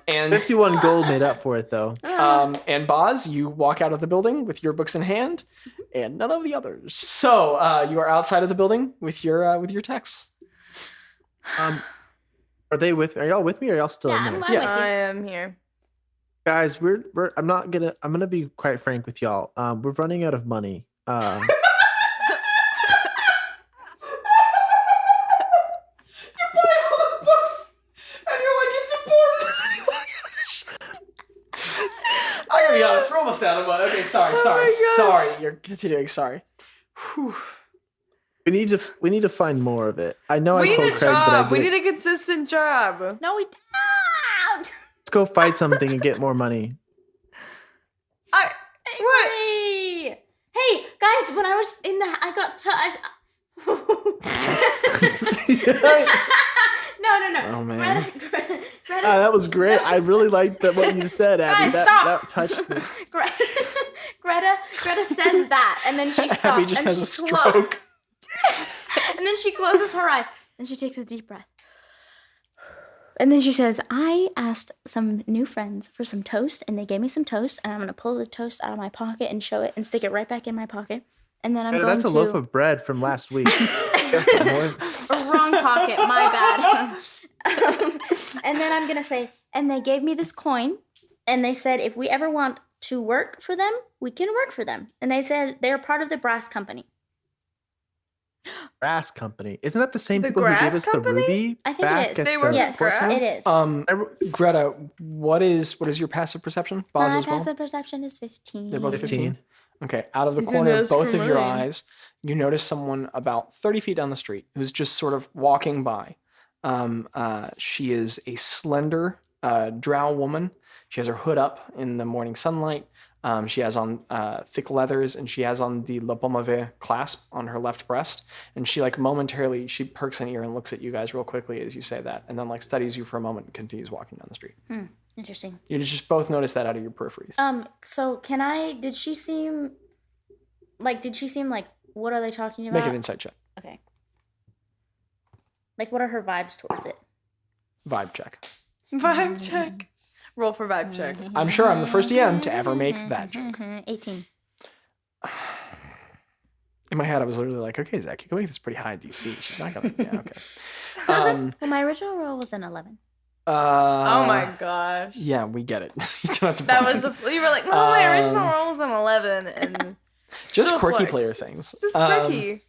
And 51 gold made up for it, though. and Bazz, you walk out of the building with your books in hand, and none of the others. So you are outside of the building with your texts. Are y'all with me, or are y'all still Yeah, in there? I'm Yeah. with you. I am here. Guys, I'm gonna be quite frank with y'all. We're running out of money. I gotta be honest, we're almost out of money. Okay, sorry. Oh my gosh. Sorry. You're continuing, sorry. Whew. We need to find more of it. I know We I told need a Craig that I job. We did. need a consistent job. No, we don't. Let's go fight something and get more money. What? Hey, hey, guys! When I was in the, I got. No. Oh, man. Greta, That was great. I really liked what you said, Abby. Guys, stop. That touched me. Greta says that, and then she stops. Abby just and has she a stroke. And then she closes her eyes, and she takes a deep breath. And then she says, I asked some new friends for some toast, and they gave me some toast, and I'm going to pull the toast out of my pocket and show it and stick it right back in my pocket. And then I'm going That's to... a loaf of bread from last week. Wrong pocket, my bad. And then I'm going to say, and they gave me this coin, and they said, if we ever want to work for them, we can work for them. And they said they're part of the brass company. Brass company. Isn't that the same The people who gave grass us company? the ruby? I think back it is. at They the work Yes, grass? it is. Greta, what is your passive perception? Bazz My as well? passive perception is 15. They're both 15. 15. Okay, out of the You corner didn't of ask both for of your mine. eyes, you notice someone about 30 feet down the street who's just sort of walking by. She is a slender drow woman. She has her hood up in the morning sunlight. She has on thick leathers, and she has on the Le Pommave clasp on her left breast. And she momentarily, she perks an ear and looks at you guys real quickly as you say that, and then studies you for a moment and continues walking down the street. Interesting. You just both notice that out of your peripheries. So did she seem like, what are they talking about? Make an insight check. Okay. Like, what are her vibes towards it? Vibe check. Vibe check. Roll for vibe check. I'm sure I'm the first DM to ever make that joke. 18. In my head, I was literally like, okay, Zach, you can make this pretty high DC. She's not gonna. Yeah, okay. Well, my original roll was an 11. Oh my gosh. Yeah, we get it. You don't have to. That brag. was you were like, no, my original roll was an 11, and just still quirky flex. player things. Just quirky.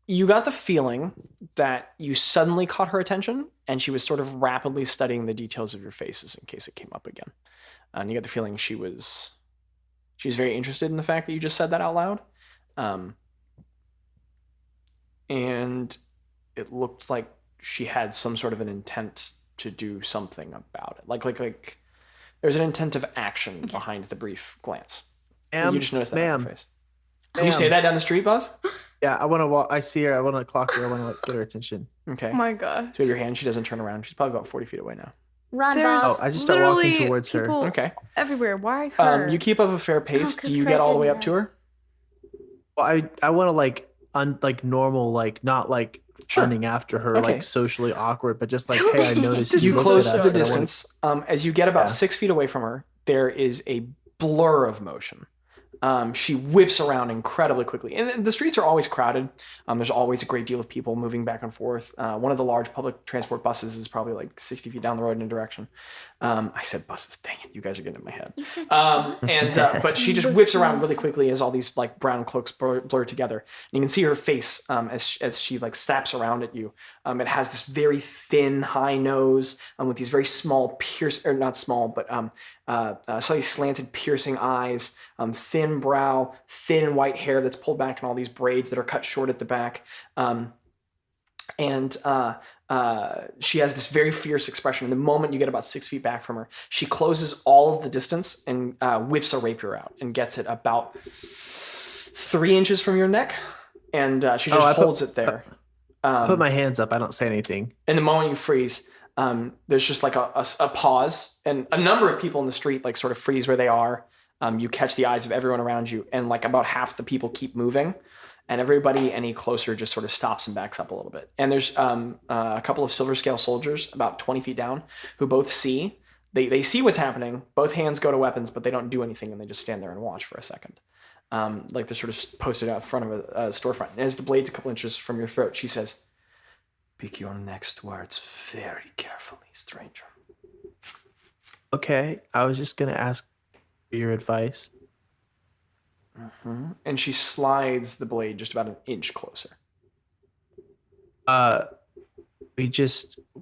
You got the feeling that you suddenly caught her attention, and she was sort of rapidly studying the details of your faces in case it came up again. And you got the feeling she was very interested in the fact that you just said that out loud. And it looked like she had some sort of an intent to do something about it. Like there's an intent of action behind the brief glance. You just noticed that on her face. You say that down the street, Bazz? Yeah, I want to walk. I see her. I want to clock her. I want to get her attention. Okay. Oh my gosh. So with your hand, she doesn't turn around. She's probably about 40 feet away now. Run, There's boss. Oh, I just start walking literally towards her. people Okay. everywhere. Why her? You keep up a fair pace. 'cause Do you Craig get all the way didn't up to her? Well, I want to normal, not Sure. running after her, Okay. socially awkward, but just hey, I noticed You looked close at to us the and I wanted- distance. As you get about 6 feet away from her, there is a blur of motion. She whips around incredibly quickly. And the streets are always crowded. There's always a great deal of people moving back and forth. One of the large public transport buses is probably 60 feet down the road in a direction. I said buses. Dang it. You guys are getting in my head. You said But she just whips around really quickly as all these brown cloaks blur together. And you can see her face as she snaps around at you. It has this very thin, high nose with these very small, not small, but slightly slanted, piercing eyes, thin brow, thin white hair that's pulled back in all these braids that are cut short at the back. She has this very fierce expression. The moment you get about 6 feet back from her, she closes all of the distance and whips a rapier out and gets it about 3 inches from your neck. And she just holds it there. I put my hands up. I don't say anything. And the moment you freeze, there's just a pause, and a number of people in the street sort of freeze where they are. You catch the eyes of everyone around you, and about half the people keep moving, and everybody any closer just sort of stops and backs up a little bit. And there's a couple of silver scale soldiers about 20 feet down who both see. They see what's happening. Both hands go to weapons, but they don't do anything, and they just stand there and watch for a second. They're sort of posted out front of a storefront. And as the blade's a couple inches from your throat, she says, "Pick your next words very carefully, stranger." Okay, I was just gonna ask for your advice. And she slides the blade just about an inch closer. We're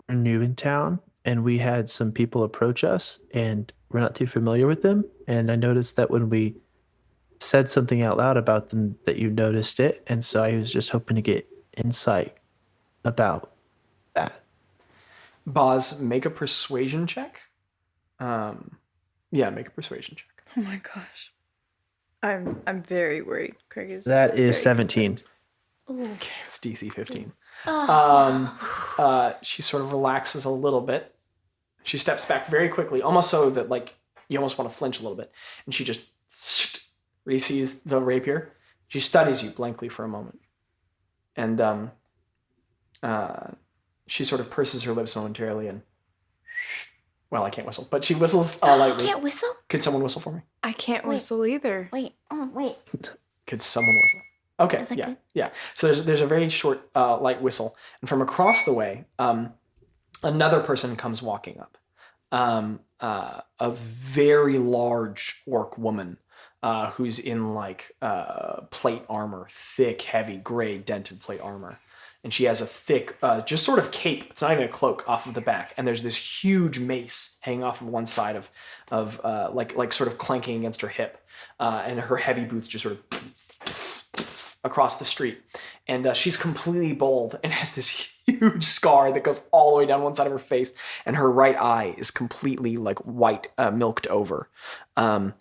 new in town, and we had some people approach us, and we're not too familiar with them. And I noticed that when we said something out loud about them that you noticed it, and so I was just hoping to get insight about that. Bazz, make a persuasion check. Yeah, make a persuasion check. Oh my gosh. I'm very worried. Craig is. That is very 17. concerned. Okay, it's DC 15. Oh. She sort of relaxes a little bit. She steps back very quickly, almost so that like you almost want to flinch a little bit. And she just re-sees the rapier. She studies you blankly for a moment. And she sort of purses her lips momentarily and, well, I can't whistle, but she whistles You lightly. can't whistle? Could someone whistle for me? I can't Wait. whistle either. Wait. Oh, wait. Could someone whistle? Okay, Is that yeah, good? yeah. So there's a very short, light whistle, and from across the way, another person comes walking up. A very large orc woman, who's in like plate armor, thick, heavy, gray, dented plate armor, and she has a thick, just sort of cape. It's not even a cloak off of the back, and there's this huge mace hanging off of one side of like sort of clanking against her hip, and her heavy boots just sort of across the street. And she's completely bald and has this huge scar that goes all the way down one side of her face, and her right eye is completely like white, milked over. And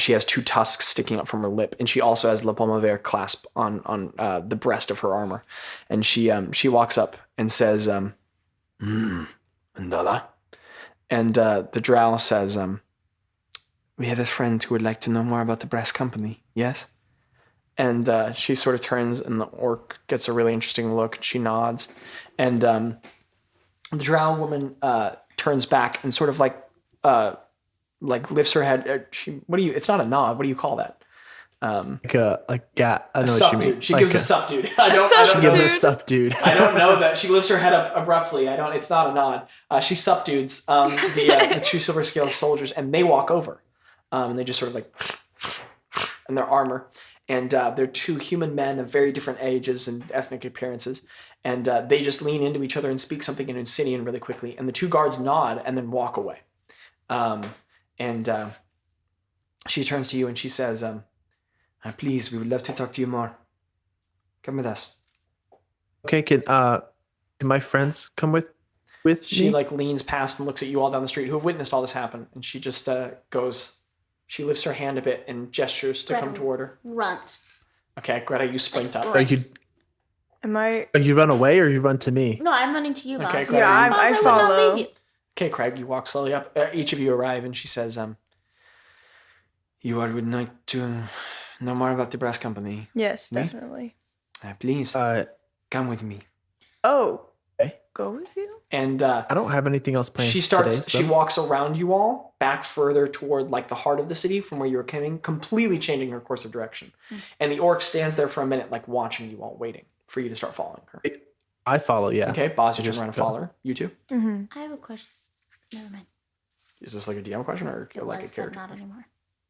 she has 2 tusks sticking up from her lip, and she also has La Pomme clasp on the breast of her armor. And she walks up and says, Ndala. And the drow says, we have a friend who would like to know more about the brass company, yes? And she sort of turns, and the orc gets a really interesting look. She nods, and the drow woman turns back and sort of like lifts her head. It's not a nod. What do you call that? Yeah, I know what sup you mean. dude. She Like gives a sup dude. I don't She gives know. a sup, dude. I don't know that. She lifts her head up abruptly. It's not a nod. She subdudes the 2 silver scale soldiers, and they walk over. And they just sort of like in their armor. And they're 2 human men of very different ages and ethnic appearances. And they just lean into each other and speak something in Unsinian really quickly. And the 2 guards nod and then walk away. And she turns to you and she says, please, we would love to talk to you more. Come with us. Okay, can my friends come with She me? like leans past and looks at you all down the street who have witnessed all this happen. And she just goes, she lifts her hand a bit and gestures to come Greta toward her. Runs. Okay, Greta, you sprint up. Are you Am I? you run away or you run to me? No, I'm running to you, Okay, Boss. Greta, Yeah, Boss, I would not follow. leave you. Okay, Craig, you walk slowly up. Each of you arrive, and she says, you all would like to know more about the brass company. Yes, Me? definitely. Please, come with me. Oh. Okay. Go with you? And I don't have anything else planned. she starts, today, so- she walks around you all, back further toward like the heart of the city from where you were coming, completely changing her course of direction. And the orc stands there for a minute, like watching you all, waiting for you to start following her. I follow, yeah. Okay, Bazz, you turn Just around and go. follow her. You too? Mm-hmm. I have a question. Never mind. Is this like a DM question or It like was, a character? but not question? anymore.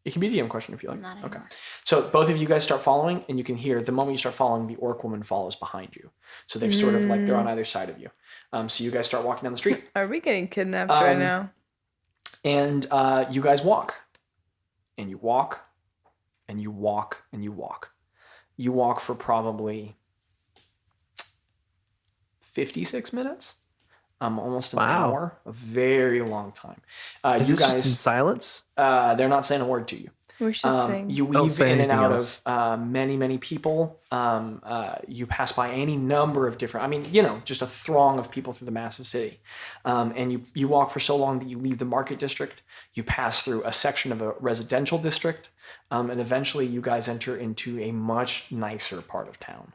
It can be a DM question if you like. Not Okay. anymore. So both of you guys start following, and you can hear the moment you start following, the orc woman follows behind you. So they're sort of like they're on either side of you. So you guys start walking down the street, Are we getting kidnapped right now? and you guys walk, and you walk, and you walk, and you walk. You walk for probably 56 minutes, almost an Wow. hour, a very long time. Is You this just in guys, silence? they're not saying a word to you. We should sing. You Don't weave say in and anything out else. of many people. You pass by any number of different, just a throng of people through the massive city. And you walk for so long that you leave the market district. You pass through a section of a residential district. And eventually you guys enter into a much nicer part of town.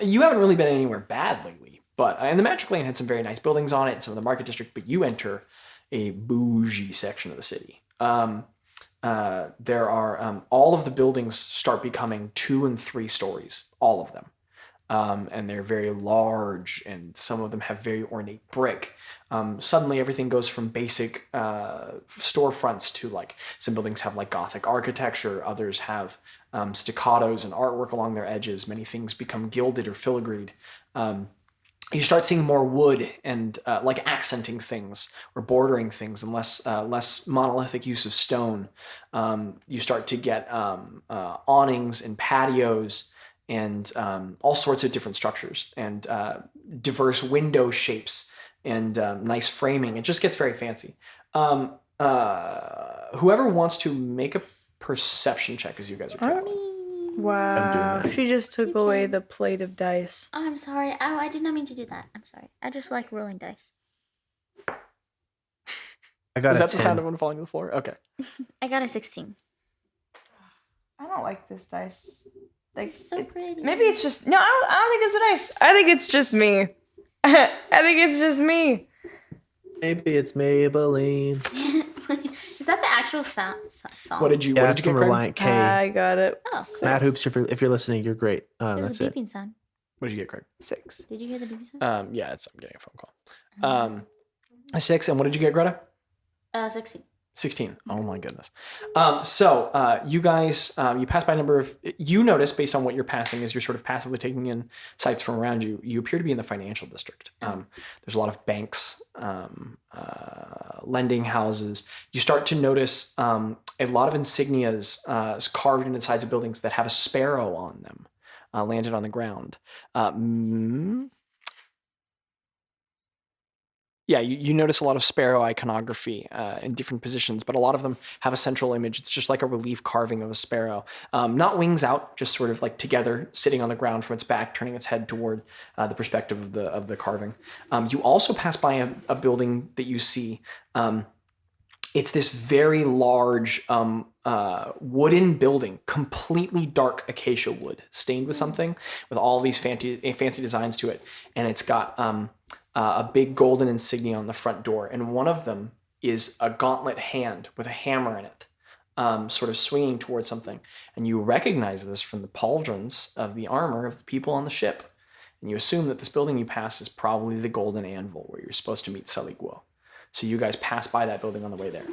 You haven't really been anywhere bad lately, but and the Magic Lane had some very nice buildings on it and some of the market district, but you enter a bougie section of the city. There are all of the buildings start becoming 2 and 3 stories, all of them. And they're very large, and some of them have very ornate brick. Suddenly everything goes from basic storefronts to like some buildings have like Gothic architecture, others have staccatos and artwork along their edges. Many things become gilded or filigreed. you start seeing more wood and like accenting things or bordering things, and less monolithic use of stone. You start to get awnings and patios and all sorts of different structures and diverse window shapes and nice framing. It just gets very fancy. Whoever wants to make a perception check as you guys are traveling. Wow, that. she just took You away can. the plate of dice. Oh, I'm sorry. Oh, I did not mean to do that. I'm sorry. I just like rolling dice. I got Is a that the 10. sound of one falling to the floor? Okay. I got a 16. I don't like this dice. Like, It's so pretty. maybe it's just no. I don't think it's a dice. I think it's just me. I think it's just me. Maybe it's Maybelline. Is that the actual song? What did you Yeah, What it's did you from get, Craig? Reliant K. I got it. Oh, Matt six. Hoops, if you're listening, you're great. There's That's a it. beeping sound. What did you get, Craig? 6. Did you hear the beeping sound? Yeah, I'm getting a phone call. A 6, and what did you get, Greta? 16. 16. Oh my goodness. So you guys, you pass by a number of, you notice based on what you're passing as you're sort of passively taking in sights from around you, you appear to be in the financial district. There's a lot of banks, lending houses. You start to notice a lot of insignias carved into the sides of buildings that have a sparrow on them, landed on the ground. Yeah, you notice a lot of sparrow iconography in different positions, but a lot of them have a central image. It's just like a relief carving of a sparrow. Not wings out, just sort of like together, sitting on the ground from its back, turning its head toward the perspective of the carving. You also pass by a building that you see. It's this very large wooden building, completely dark acacia wood, stained with something, with all these fancy designs to it. And it's got a big golden insignia on the front door, and one of them is a gauntlet hand with a hammer in it, sort of swinging towards something. And you recognize this from the pauldrons of the armor of the people on the ship. And you assume that this building you pass is probably the Golden Anvil, where you're supposed to meet Seliguo. So you guys pass by that building on the way there.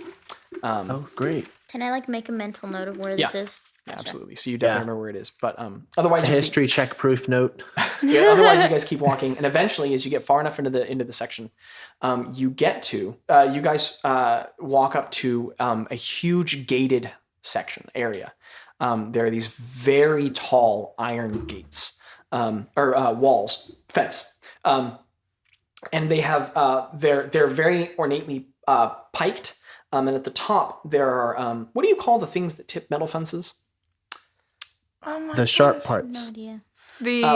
Oh, great. Can I like make a mental note of where this is? Yeah, Gotcha. absolutely. So you definitely remember where it is. But otherwise, A history check proof note. otherwise you guys keep walking, and eventually, as you get far enough into the section, you get to you guys walk up to a huge gated section area. There are these very tall iron gates or walls, fence, and they have they're very ornately piked. And at the top there are what do you call the things that tip metal fences? Oh my The sharp gosh. parts. No idea.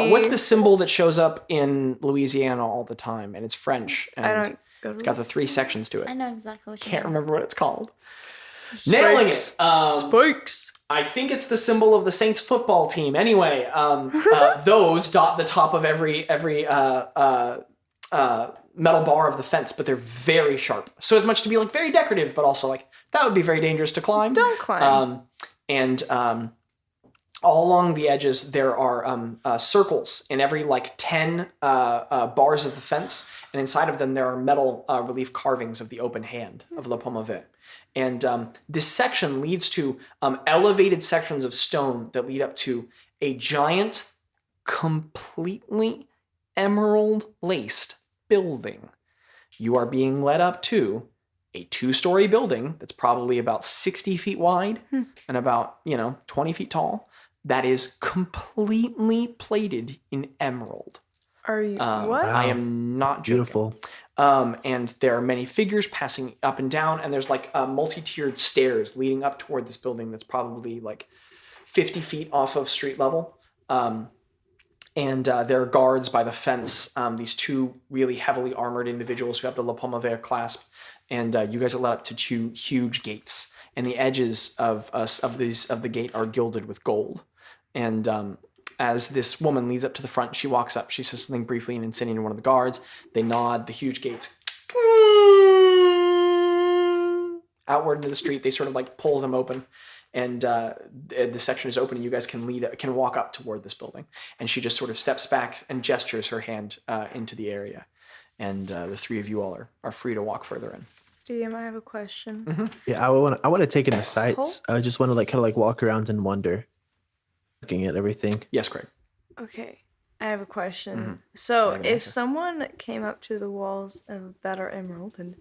What's the symbol that shows up in Louisiana all the time, and it's French, and I don't go to it's got the 3 sections to I it. know exactly what you Can't mean. remember what it's called. Nailing it. Spikes. I think it's the symbol of the Saints football team. Anyway, those dot the top of every metal bar of the fence, but they're very sharp. So as much to be like very decorative, but also like that would be very dangerous to climb. Don't climb. All along the edges, there are circles in every like 10 bars of the fence, and inside of them there are metal relief carvings of the open hand of La Pomavit. And this section leads to elevated sections of stone that lead up to a giant, completely emerald-laced building. You are being led up to a 2-story building that's probably about 60 feet wide and about 20 feet tall. That is completely plated in emerald. Are you what? I am not joking. Beautiful. And there are many figures passing up and down, and there's like multi-tiered stairs leading up toward this building that's probably like 50 feet off of street level. And there are guards by the fence, these 2 really heavily armored individuals who have the La Pomavert clasp, and you guys are led up to 2 huge gates, and the edges of the gate are gilded with gold. And as this woman leads up to the front, she walks up, she says something briefly in Insignian to one of the guards. They nod, the huge gates outward into the street. They sort of like pull them open, and the section is open, and you guys can walk up toward this building. And she just sort of steps back and gestures her hand into the area, and the 3 of you all are free to walk further in. DM, I have a question. Yeah, I want to take in the sights. I just want to like kind of like walk around and wonder, looking at everything. Yes, Craig. Okay. I have a question. Mm-hmm. So, an if answer. someone came up to the walls that are emerald and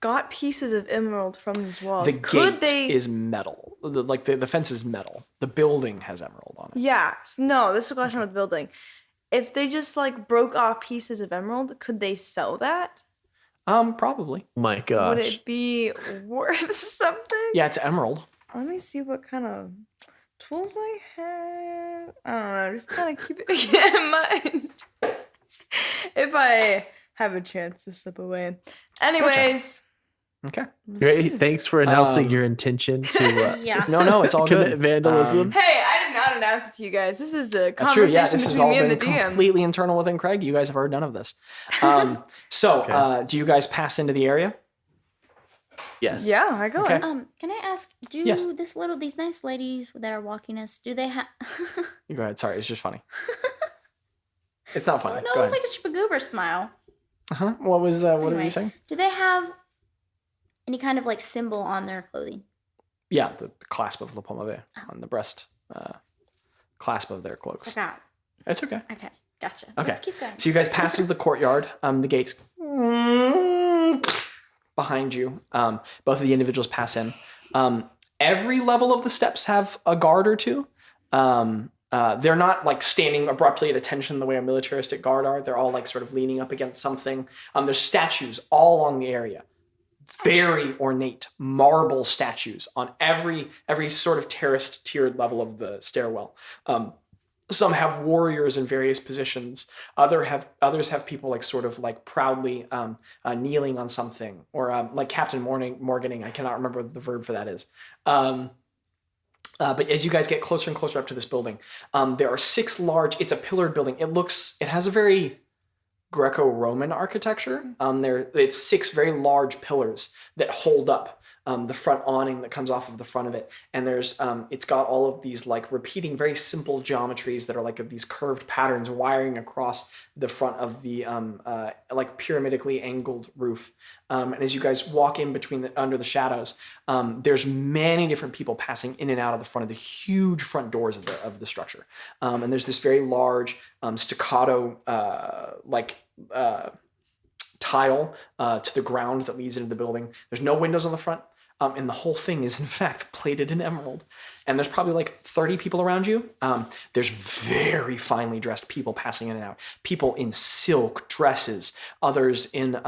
got pieces of emerald from these walls, The could gate they? is metal. The fence is metal. The building has emerald on it. Yeah. No, this is a question about the building. If they just like broke off pieces of emerald, could they sell that? Probably. Oh my gosh. Would it be worth something? Yeah, it's emerald. Let me see what kind of tools I have. I don't know. Just kind of keep it in mind if I have a chance to slip away. Anyways. Okay. Great. Thanks for announcing Um, your intention to Yeah. No, it's all commit good. vandalism. Hey, I did not announce it to you guys. This is a That's true. conversation Yeah, this has between all me and been the DM. completely internal within Craig. You guys have heard none of this. Do you guys pass into the area? Yes. Yeah, I go. Okay. Can I ask, do Yes. these nice ladies that are walking us, do they have You go ahead. Sorry, it's just funny. It's not funny. no, Go it's ahead. like a spagoober smile. What was? What were Anyway. you saying? Do they have any kind of like symbol on their clothing? Yeah, the clasp of La Pomme on the breast clasp of their cloaks. I got It's okay. Okay, gotcha. Okay. Let's keep going. So you guys pass into the courtyard. The gates behind you. Both of the individuals pass in. Every level of the steps have a guard or two. They're not like standing abruptly at attention the way a militaristic guard are. They're all like sort of leaning up against something. There's statues all along the area. Very ornate marble statues on every sort of terraced tiered level of the stairwell. Some have warriors in various positions. Others have people like sort of like proudly kneeling on something, or like Captain Morganing. I cannot remember what the verb for that is. But as you guys get closer and closer up to this building, there are 6 large. It's a pillared building. It has a very Greco-Roman architecture. It's 6 very large pillars that hold up the front awning that comes off of the front of it, and it's got all of these like repeating very simple geometries that are like these curved patterns wiring across the front of the like pyramidically angled roof. And as you guys walk in under the shadows, there's many different people passing in and out of the front of the huge front doors of the structure. And there's this very large staccato tile to the ground that leads into the building. There's no windows on the front. And the whole thing is in fact plated in emerald. And there's probably like 30 people around you. There's very finely dressed people passing in and out. People in silk dresses, others in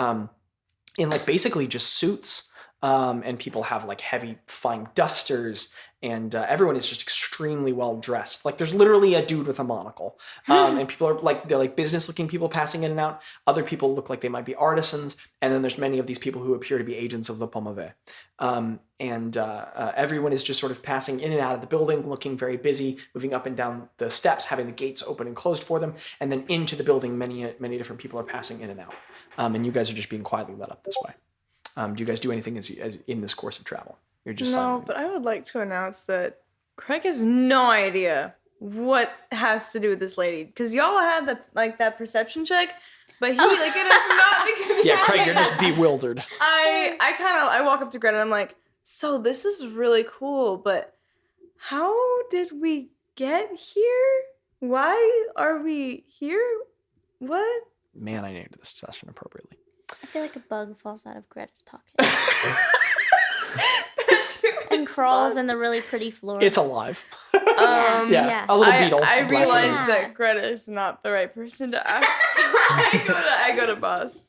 like basically just suits. And people have like heavy fine dusters, and everyone is just extremely well dressed. Like there's literally a dude with a monocle, and people are like, they're like business looking people passing in and out. Other people look like they might be artisans, and then there's many of these people who appear to be agents of the Pomme. Everyone is just sort of passing in and out of the building, looking very busy, moving up and down the steps, having the gates open and closed for them, and then into the building. Many different people are passing in and out, and you guys are just being quietly led up this way. Do you guys do anything as in this course of travel? You're just No, silent. but I would like to announce that Craig has no idea what has to do with this lady, because y'all had that perception check, but he like it has not. Yeah, Craig, you're just bewildered. I walk up to Greta and I'm like, so this is really cool, but how did we get here? Why are we here? What? Man, I named this session appropriately. I feel like a bug falls out of Greta's pocket and crawls in the really pretty floor. It's alive. Yeah. A little beetle. I a black realized beetle. that Greta is not the right person to ask, so I go to Bazz.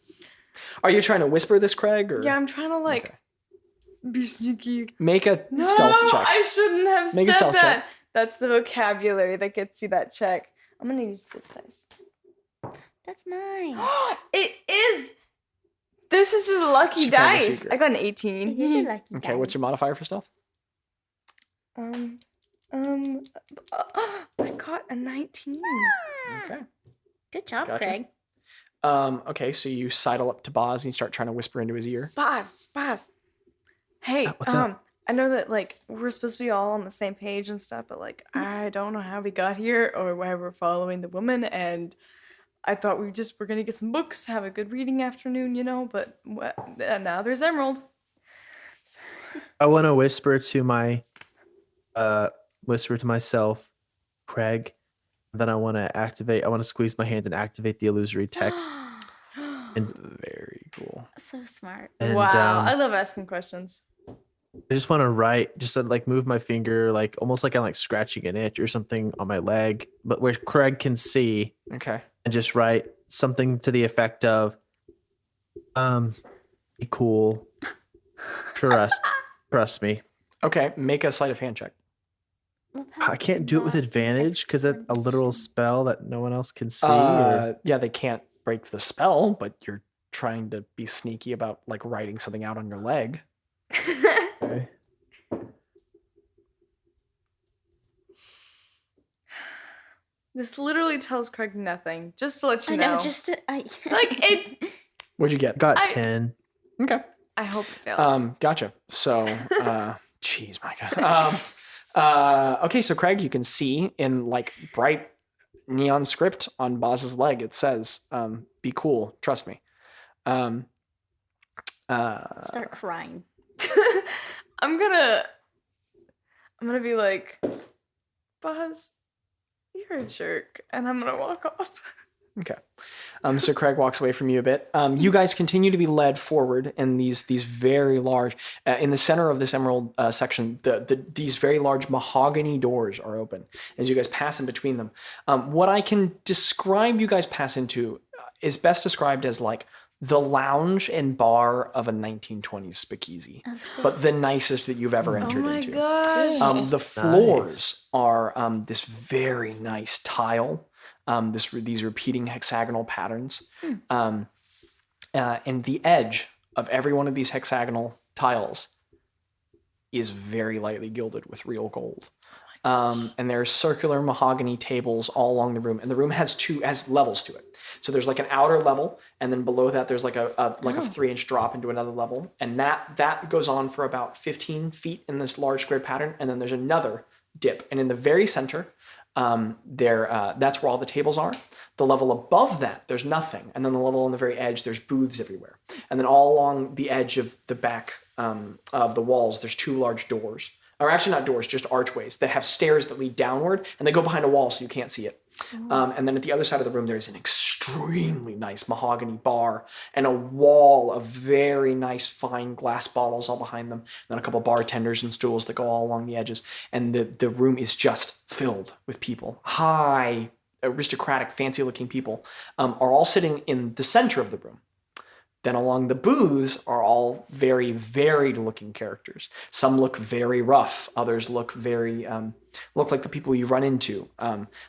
Are you trying to whisper this, Craig? Or? Yeah, I'm trying to like Okay. be sneaky. Make a No, stealth check. I shouldn't have Make a said stealth that. check. That's the vocabulary that gets you that check. I'm gonna use this dice. That's mine. It is. This is just lucky She found the dice. secret. I got an It 18. is a lucky Okay, what's your modifier for stealth? I got a 19. Okay. Good job, Gotcha. Craig. Okay, so you sidle up to Bazz and you start trying to whisper into his ear. Bazz. Hey, what's up? I know that like we're supposed to be all on the same page and stuff, but like I don't know how we got here or why we're following the woman, and I thought we just were gonna get some books, have a good reading afternoon, but now there's Emerald. I want to whisper to myself, Craig, Then I want to squeeze my hand and activate the illusory text. And Very cool. So smart. And, wow, I love asking questions. I just want to write, just to, like move my finger, like almost like I'm like scratching an itch or something on my leg, but where Craig can see, Okay. and just write something to the effect of, be cool, trust me. Okay. Make a sleight of hand check. I can't do it with advantage because it's a literal spell that no one else can see. Or... Yeah, they can't break the spell, but you're trying to be sneaky about like writing something out on your leg. Okay. This literally tells Craig nothing. Just to let you I know. know, just to, like it. What'd you get? Got 10. Okay. I hope it fails. Gotcha. So, jeez, Micah. Okay, so Craig, you can see in like bright neon script on Bazz's leg, it says, "Be cool, trust me." start crying. I'm gonna be like, Bazz, you're a jerk, and I'm gonna walk off. Okay. So Craig walks away from you a bit. You guys continue to be led forward in these very large, in the center of this emerald section, these very large mahogany doors are open as you guys pass in between them. What I can describe you guys pass into is best described as like the lounge and bar of a 1920s speakeasy, but the nicest that you've ever entered into. Gosh. The floors are this very nice tile. These repeating hexagonal patterns. And the edge of every one of these hexagonal tiles is very lightly gilded with real gold. And there's circular mahogany tables all along the room. And the room has levels to it. So there's like an outer level, and then below that there's like a 3-inch drop into another level. And that goes on for about 15 feet in this large square pattern. And then there's another dip. And in the very center, that's where all the tables are. The level above that, there's nothing. And then the level on the very edge, there's booths everywhere. And then all along the edge of the back of the walls, there's 2 large doors. Or actually not doors, just archways that have stairs that lead downward, and they go behind a wall so you can't see it. And then at the other side of the room, there's an extremely nice mahogany bar and a wall of very nice fine glass bottles all behind them. And then a couple bartenders and stools that go all along the edges. And the room is just filled with people. High, aristocratic, fancy-looking people are all sitting in the center of the room. Then along the booths are all very varied-looking characters. Some look very rough. Others look very look like the people you run into,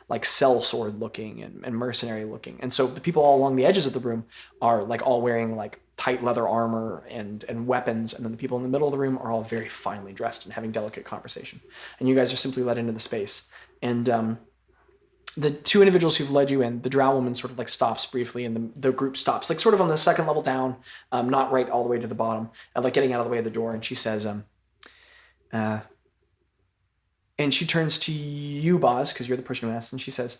like sellsword-looking and mercenary-looking. And so the people all along the edges of the room are like all wearing like tight leather armor and weapons. And then the people in the middle of the room are all very finely dressed and having delicate conversation. And you guys are simply led into the space. And the 2 individuals who've led you in, the drow woman sort of like stops briefly, and the group stops, like sort of on the second level down, not right all the way to the bottom, like getting out of the way of the door. And she says, and she turns to you, Bazz, because you're the person who asked, and she says,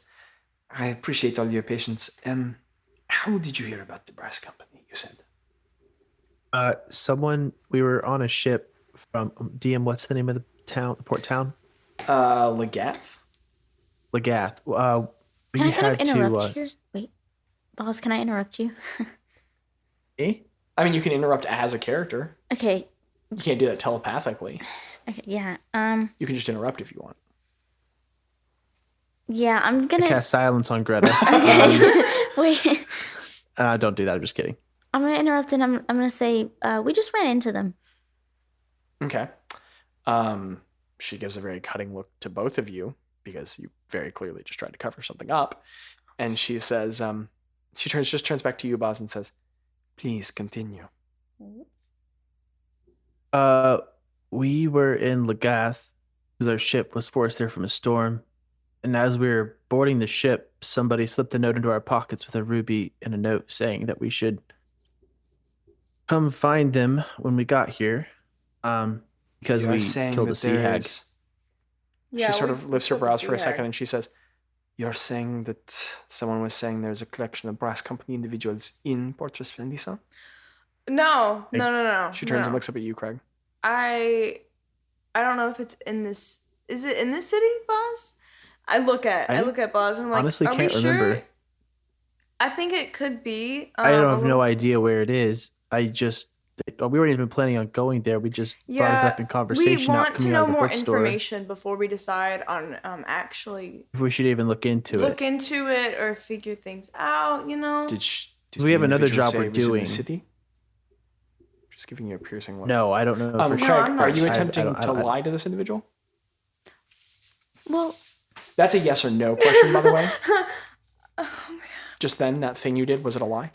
"I appreciate all your patience. How did you hear about the brass company, you said?" We were on a ship from DM. What's the name of the port town? Lagath. Lagath. Can I kind of interrupt you? Wait, Bazz, can I interrupt you? Eh? I mean, you can interrupt as a character. Okay. You can't do that telepathically. Okay, yeah. You can just interrupt if you want. Yeah, I'm gonna cast silence on Greta. Okay. Wait. Don't do that. I'm just kidding. I'm gonna interrupt and I'm gonna say, we just ran into them. Okay. She gives a very cutting look to both of you, because you very clearly just tried to cover something up. And she says, she turns back to you, Bazz, and says, "Please continue." We were in Lagath because our ship was forced there from a storm. And as we were boarding the ship, somebody slipped a note into our pockets with a ruby and a note saying that we should come find them when we got here. Because we killed a sea hag. Yeah, she sort of lifts her killed the brows sea for a hag. second, and she says, "You're saying that someone was saying there's a collection of brass company individuals in Port Resplendisa?" No. She turns and no. looks up at you, Craig. I don't know if it's in this. Is it in this city, Bazz? I look at Bazz and I'm like, honestly are can't we sure? remember. I think it could be. I don't have a no little- idea where it is. We weren't even planning on going there. We just brought it up in conversation. We out want to coming out know of the more bookstore. information before we decide on actually If we should even look into look it. into it or figure things out. You know. Did We have the another individual job say we're it was in the doing. city? Just giving you a piercing look. No, I don't know. For No, sure. I'm not Are you sure. attempting to lie to this individual? Well, That's a yes or no question, by the way. Just then, that thing you did, was it a lie?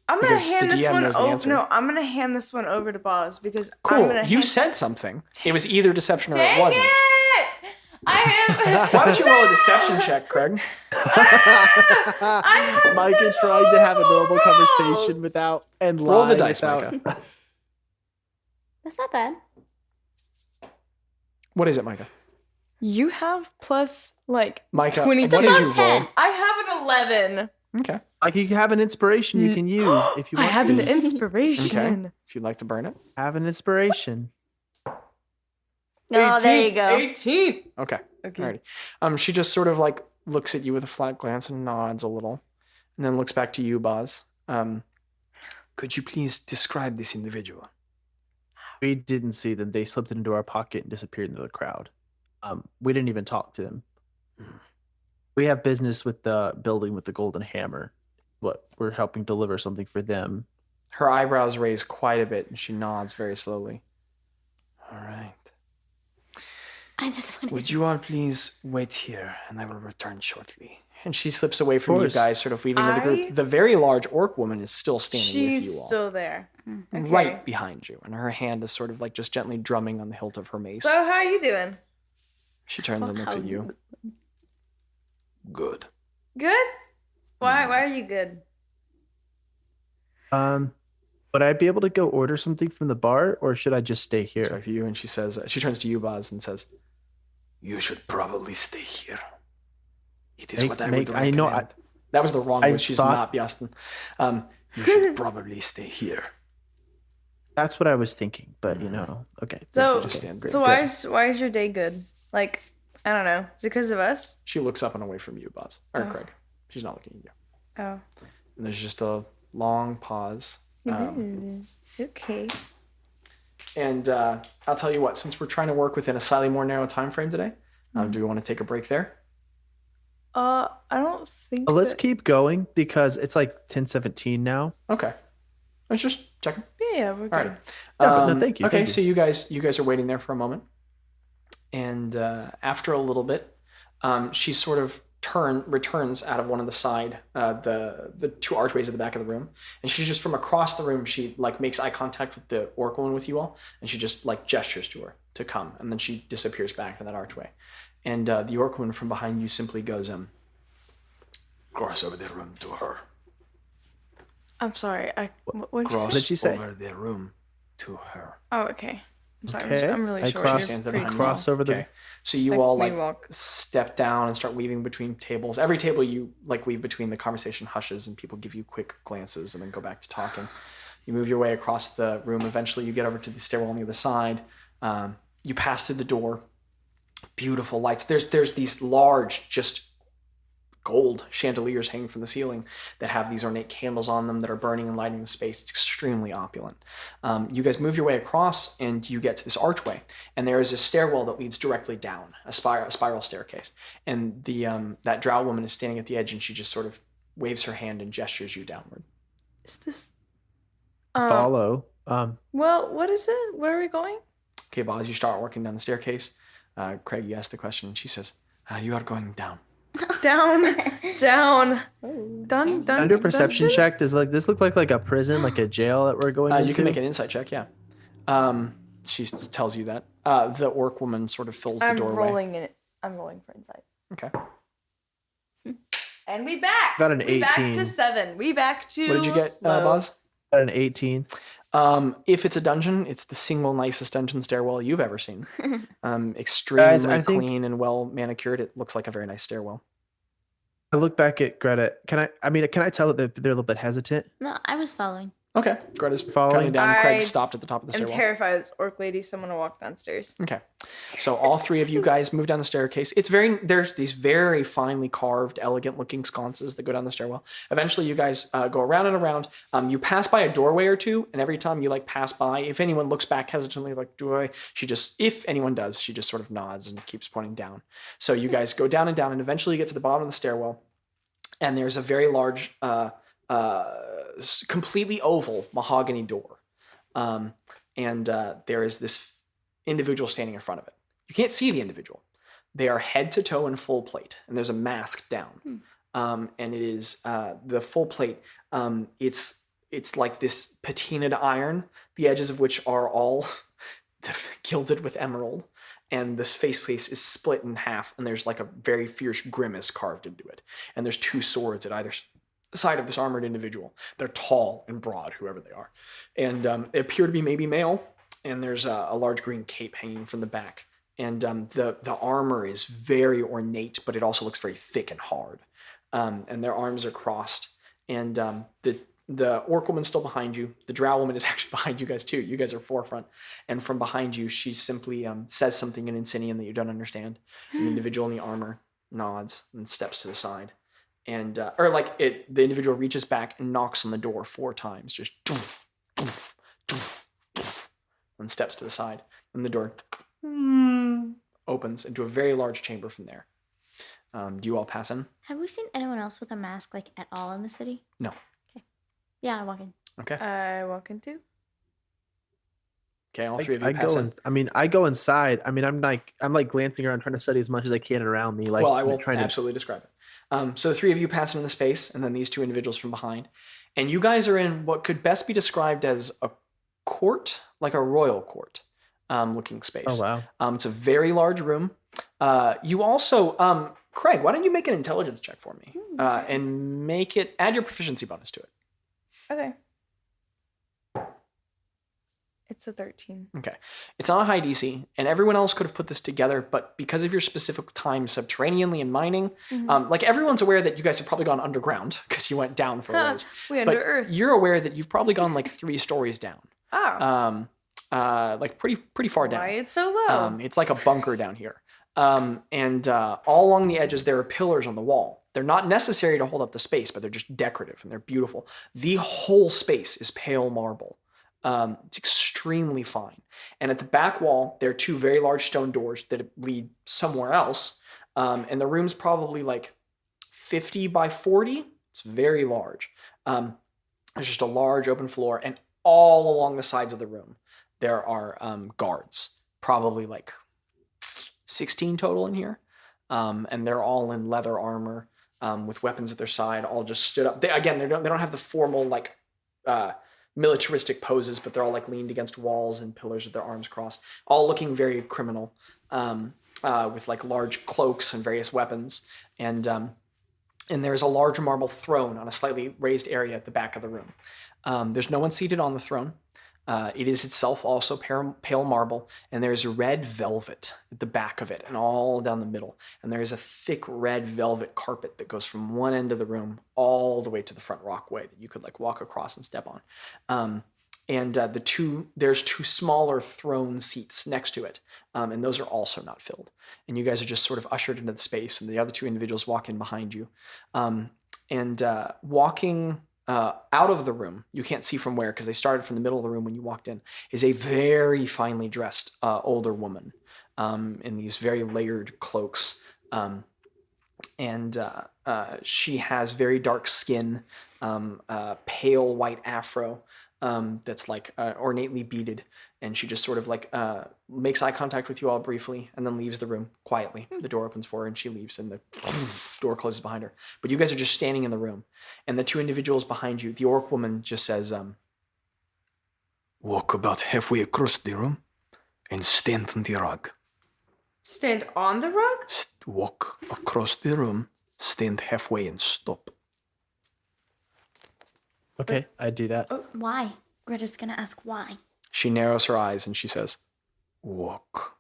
I'm gonna Because hand the this DM one knows the over. answer. No, I'm gonna hand this one over to Bazz because I'm Cool. gonna You hand- said something. It was either deception or Dang it wasn't. it! I am. Why don't you roll a deception check, Craig? Mike is trying to have a normal conversation without and Roll the lie dice, without. Micah. that's not bad. What is it, Micah? You have plus like Micah, 22. what did you Above 10. roll? I have an 11. Okay. Like you have an inspiration you can use if you I want have to. an inspiration. If you'd like to burn it. Have an inspiration. No, there you go. 18. Okay. Okay. Alrighty. She just sort of like looks at you with a flat glance and nods a little, and then looks back to you, Bazz. Could you please describe this individual? We didn't see them. They slipped into our pocket and disappeared into the crowd. We didn't even talk to them. We have business with the building with the golden hammer. We're helping deliver something for them. Her eyebrows raise quite a bit, and she nods very slowly. All right. That's funny. Would you all please wait here, and I will return shortly. And she slips away from you course. guys, sort of weaving with the I- group. The very large orc woman is still standing She's with you all. still there. Okay. Right behind you, and her hand is sort of like just gently drumming on the hilt of her mace. So how you doing? She turns and looks at you. Good. Good? Why are you good? Would I be able to go order something from the bar, or should I just stay She's here? back to you, and she says, she turns to you, Bazz, and says, You should probably stay here. It is Make- what I make- would I recommend. know, that was the wrong I one. She's thought- not Biaston. You should probably stay here. That's what I was thinking, but okay. So, just stand there. so why is your day good? Like, I don't know. Is it because of us? She looks up and away from you, Bazz. Or Oh. Craig. She's not looking at you. Oh. And there's just a long pause. Okay. And I'll tell you what, since we're trying to work within a slightly more narrow time frame today, do we want to take a break there? I don't think. Let's that- keep going because it's like 10:17 now. Okay. I was just checking. Yeah, we're good. All right. No, but no, thank you, Okay, thank you. so you guys are waiting there for a moment, and after a little bit, she sort of returns out of one of the side, the two archways at the back of the room, and she just from across the room, she like makes eye contact with the orc woman with you all, and she just like gestures to her to come, and then she disappears back in that archway, and the orc woman from behind you simply goes, Cross over the room to her. I'm sorry. What did you Cross say? did she say? over the room to her. Oh, okay. I'm sorry. Okay. I'm really I short. cross- You're Stands there pretty behind you. tall. Cross over the. okay. So you Like, all we like walk. step down and start weaving between tables. Every table you like weave between, the conversation hushes and people give you quick glances and then go back to talking. You move your way across the room. Eventually you get over to the stairwell on the other side. You pass through the door. Beautiful lights. There's these large, just gold chandeliers hanging from the ceiling that have these ornate candles on them that are burning and lighting the space. It's extremely opulent. You guys move your way across and you get to this archway, and there is a stairwell that leads directly down, a spiral staircase. And that drow woman is standing at the edge, and she just sort of waves her hand and gestures you downward. Is this? Follow. Well, what is it? Where are we going? Okay, Bazz, you start walking down the staircase. Craig, you ask the question, and she says, "You are going down." Down, down, done. Under perception check, does like this look like a prison, like a jail that we're going into? You can make an insight check, yeah. She tells you that. The orc woman sort of fills the I'm doorway. rolling it. I'm rolling for insight. Okay. And we back. Got an We back 18. to 7. We back to. What did you get, low. Bazz? Got an 18. If it's a dungeon, it's the single nicest dungeon stairwell you've ever seen. Extremely Guys, I think- clean and well manicured. It looks like a very nice stairwell. I look back at Greta. Can I tell that they're a little bit hesitant? No, I was following. Okay. Greta's Following. coming down. I Craig stopped at the top of the I'm stairwell. terrified of this orc lady, so I'm gonna walk downstairs. Okay. So all three of you guys move down the staircase. There's these very finely carved, elegant looking sconces that go down the stairwell. Eventually you guys go around and around. You pass by a doorway or two, and every time you like pass by, if anyone looks back hesitantly like, if anyone does, she just sort of nods and keeps pointing down. So you guys go down and down, and eventually you get to the bottom of the stairwell, and there's a very large, completely oval mahogany door. And there is this individual standing in front of it. You can't see the individual. They are head to toe in full plate, and there's a mask down. And it is the full plate. It's like this patinaed iron, the edges of which are all gilded with emerald. And this facepiece is split in half, and there's like a very fierce grimace carved into it. And there's two swords at either side of this armored individual. They're tall and broad, whoever they are. And they appear to be maybe male. And there's a large green cape hanging from the back. And the armor is very ornate, but it also looks very thick and hard. And their arms are crossed. And the orc woman's still behind you. The drow woman is actually behind you guys too. You guys are forefront. And from behind you, she simply says something in Incinian that you don't understand. The individual in the armor nods and steps to the side. And the individual reaches back and knocks on the door 4 times, just doof, doof, doof, doof, and steps to the side. And the door opens into a very large chamber from there. Do you all pass in? Have we seen anyone else with a mask like at all in the city? No. Okay. Yeah, I walk in. Okay. I walk in too. Okay, all three of you pass in. I go inside. I'm like glancing around, trying to study as much as I can around me. Like, well, I will trying absolutely describe it. So the three of you pass into the space, and then these two individuals from behind. And you guys are in what could best be described as a court, like a royal court looking space. Oh, wow. It's a very large room. You also, Craig, why don't you make an intelligence check for me? And add your proficiency bonus to it. Okay. It's a 13. Okay. It's on a high DC, and everyone else could have put this together, but because of your specific time subterraneanly in mining, everyone's aware that you guys have probably gone underground because you went down for a ways. We under earth. You're aware that you've probably gone like 3 stories down. Oh. Pretty far down. Why it's so low? It's like a bunker down here. And all along the edges, there are pillars on the wall. They're not necessary to hold up the space, but they're just decorative and they're beautiful. The whole space is pale marble. It's extremely fine. And at the back wall, there are 2 very large stone doors that lead somewhere else. And the room's probably like 50 by 40. It's very large. There's just a large open floor, and all along the sides of the room, there are guards, probably like 16 total in here. And they're all in leather armor with weapons at their side, all just stood up. They don't have the formal like militaristic poses, but they're all like leaned against walls and pillars with their arms crossed, all looking very criminal, with like large cloaks and various weapons. And there's a large marble throne on a slightly raised area at the back of the room. There's no one seated on the throne. It is itself also pale marble, and there's red velvet at the back of it and all down the middle. And there's a thick red velvet carpet that goes from one end of the room all the way to the front walkway that you could like walk across and step on. There's 2 smaller throne seats next to it, and those are also not filled. And you guys are just sort of ushered into the space, and the other 2 individuals walk in behind you. Walking out of the room, you can't see from where because they started from the middle of the room when you walked in, is a very finely dressed older woman in these very layered cloaks. She has very dark skin, pale white afro that's like ornately beaded, and she just sort of like makes eye contact with you all briefly and then leaves the room quietly. The door opens for her and she leaves, and the door closes behind her. But you guys are just standing in the room, and the 2 individuals behind you, the orc woman just says, Walk about halfway across the room and stand on the rug. Stand on the rug? Walk across the room, stand halfway and stop. Okay, I do that. Oh, why? Greta's gonna ask why. she narrows her eyes and she says, walk.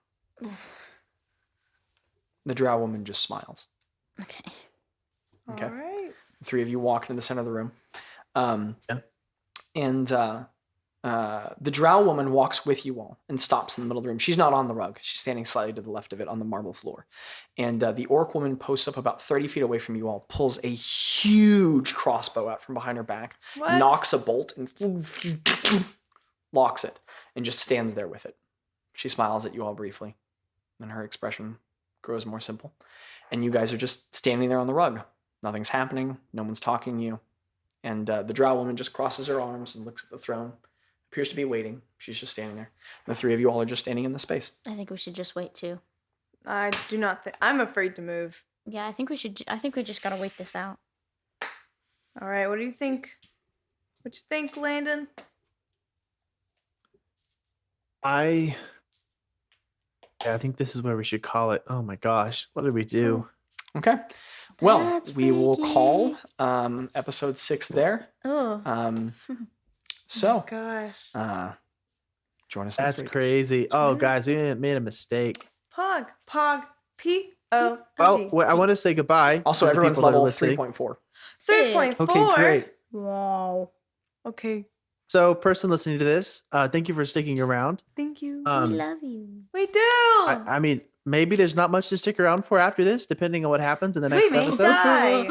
The drow woman just smiles. Okay. Okay. All right. The 3 of you walk into the center of the room. And the drow woman walks with you all and stops in the middle of the room. She's not on the rug. She's standing slightly to the left of it on the marble floor. And the orc woman posts up about 30 feet away from you all, pulls a huge crossbow out from behind her back, What? knocks a bolt, and locks it, and just stands there with it. She smiles at you all briefly, and her expression grows more simple. And you guys are just standing there on the rug. Nothing's happening. No one's talking to you. And the drow woman just crosses her arms and looks at the throne. Appears to be waiting. She's just standing there. And the three of you all are just standing in the space. I think we should just wait too. I do not think. I'm afraid to move. Yeah, I think we should. I think we just gotta wait this out. All right. What do you think? What you think, Landon? I think this is where we should call it. Oh my gosh, what did we do? Okay. Well, That's we will freaky. call episode 6 there. Oh. So, Gosh. join us next That's week. crazy. Oh, us guys, we made a mistake. Pog. P-O. Oh, wait, I want to say goodbye. Also, to the everyone's people that are level listening. 3.4. 3.4. Okay, great. Wow. Okay. So, person listening to this, thank you for sticking around. Thank you. We Um, love you. We do. I mean, maybe there's not much to stick around for after this, depending on what happens in the we next may episode. die.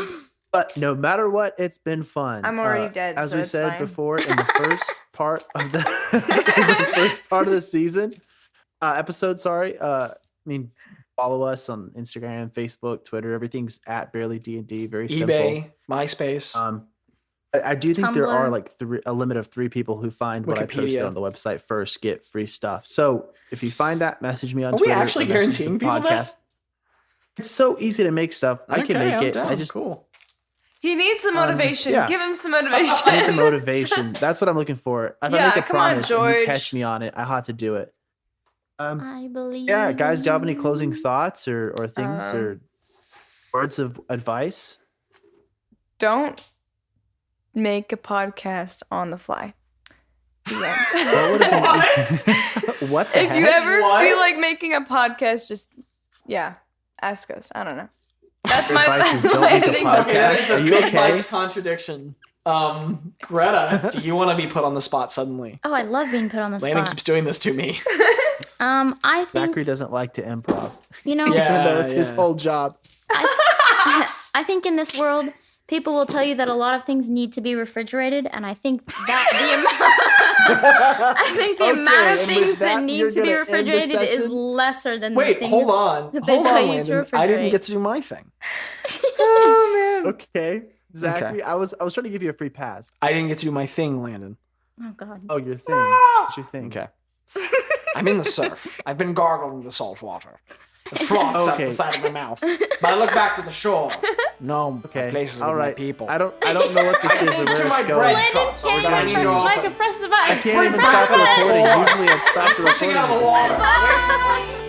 But no matter what, it's been fun. I'm already dead, As so we it's said fine. before, in the first part of the first part of the season, episode. Sorry. I mean, follow us on Instagram, Facebook, Twitter. Everything's at Barely D&D. Very simple. eBay, MySpace. I do think there are Tumblr. like a limit of 3 people who find what I posted Wikipedia. on the website first get free stuff. So if you find that, message me on Are we Twitter. actually or message guaranteeing the people that? It's so easy to make stuff. I can Okay, make I'm it. down. I just Cool. He needs some motivation. yeah. Give him some I need motivation. the motivation. That's what I'm looking for. If I Yeah, make a come on, promise and you George. catch me on it, I have to do it. I believe. Yeah, guys, do you have any closing thoughts or things or words of advice? Don't make a podcast on the fly. The end. What would have been what the If you heck? ever What? feel like making a podcast, just ask us. I don't know. That's my Advice is don't make a landing podcast. note. that is the Are you big okay? Mike's contradiction. Greta, do you want to be put on the spot suddenly? Oh, I love being put on the Landon spot. keeps doing this to me. I think Zachary doesn't like to improv, you know. Yeah. even though it's his yeah. whole job. I think in this world, people will tell you that a lot of things need to be refrigerated, and I think that the amount of and with things that that, need you're to be gonna end the refrigerated is session? lesser than the Wait, things hold on. that they Hold tell on, you to Landon. I didn't refrigerate. get to do my thing. Oh man. Okay, Zachary, I was trying to give you a free pass. I didn't get to do my thing, Landon. Oh God. Oh, your thing. What's your thing? Okay. I'm in the surf. I've been gargling the salt water. The froth's out Okay. the side of my mouth. But I look back to the shore. No, Okay. places All with right. my people. I don't know what this is or where To my it's going. bread I shop. Can't That I need even to press, open. Micah, press the can't button. even stop the recording. Usually I'd stop the Pushing recording. out of the water.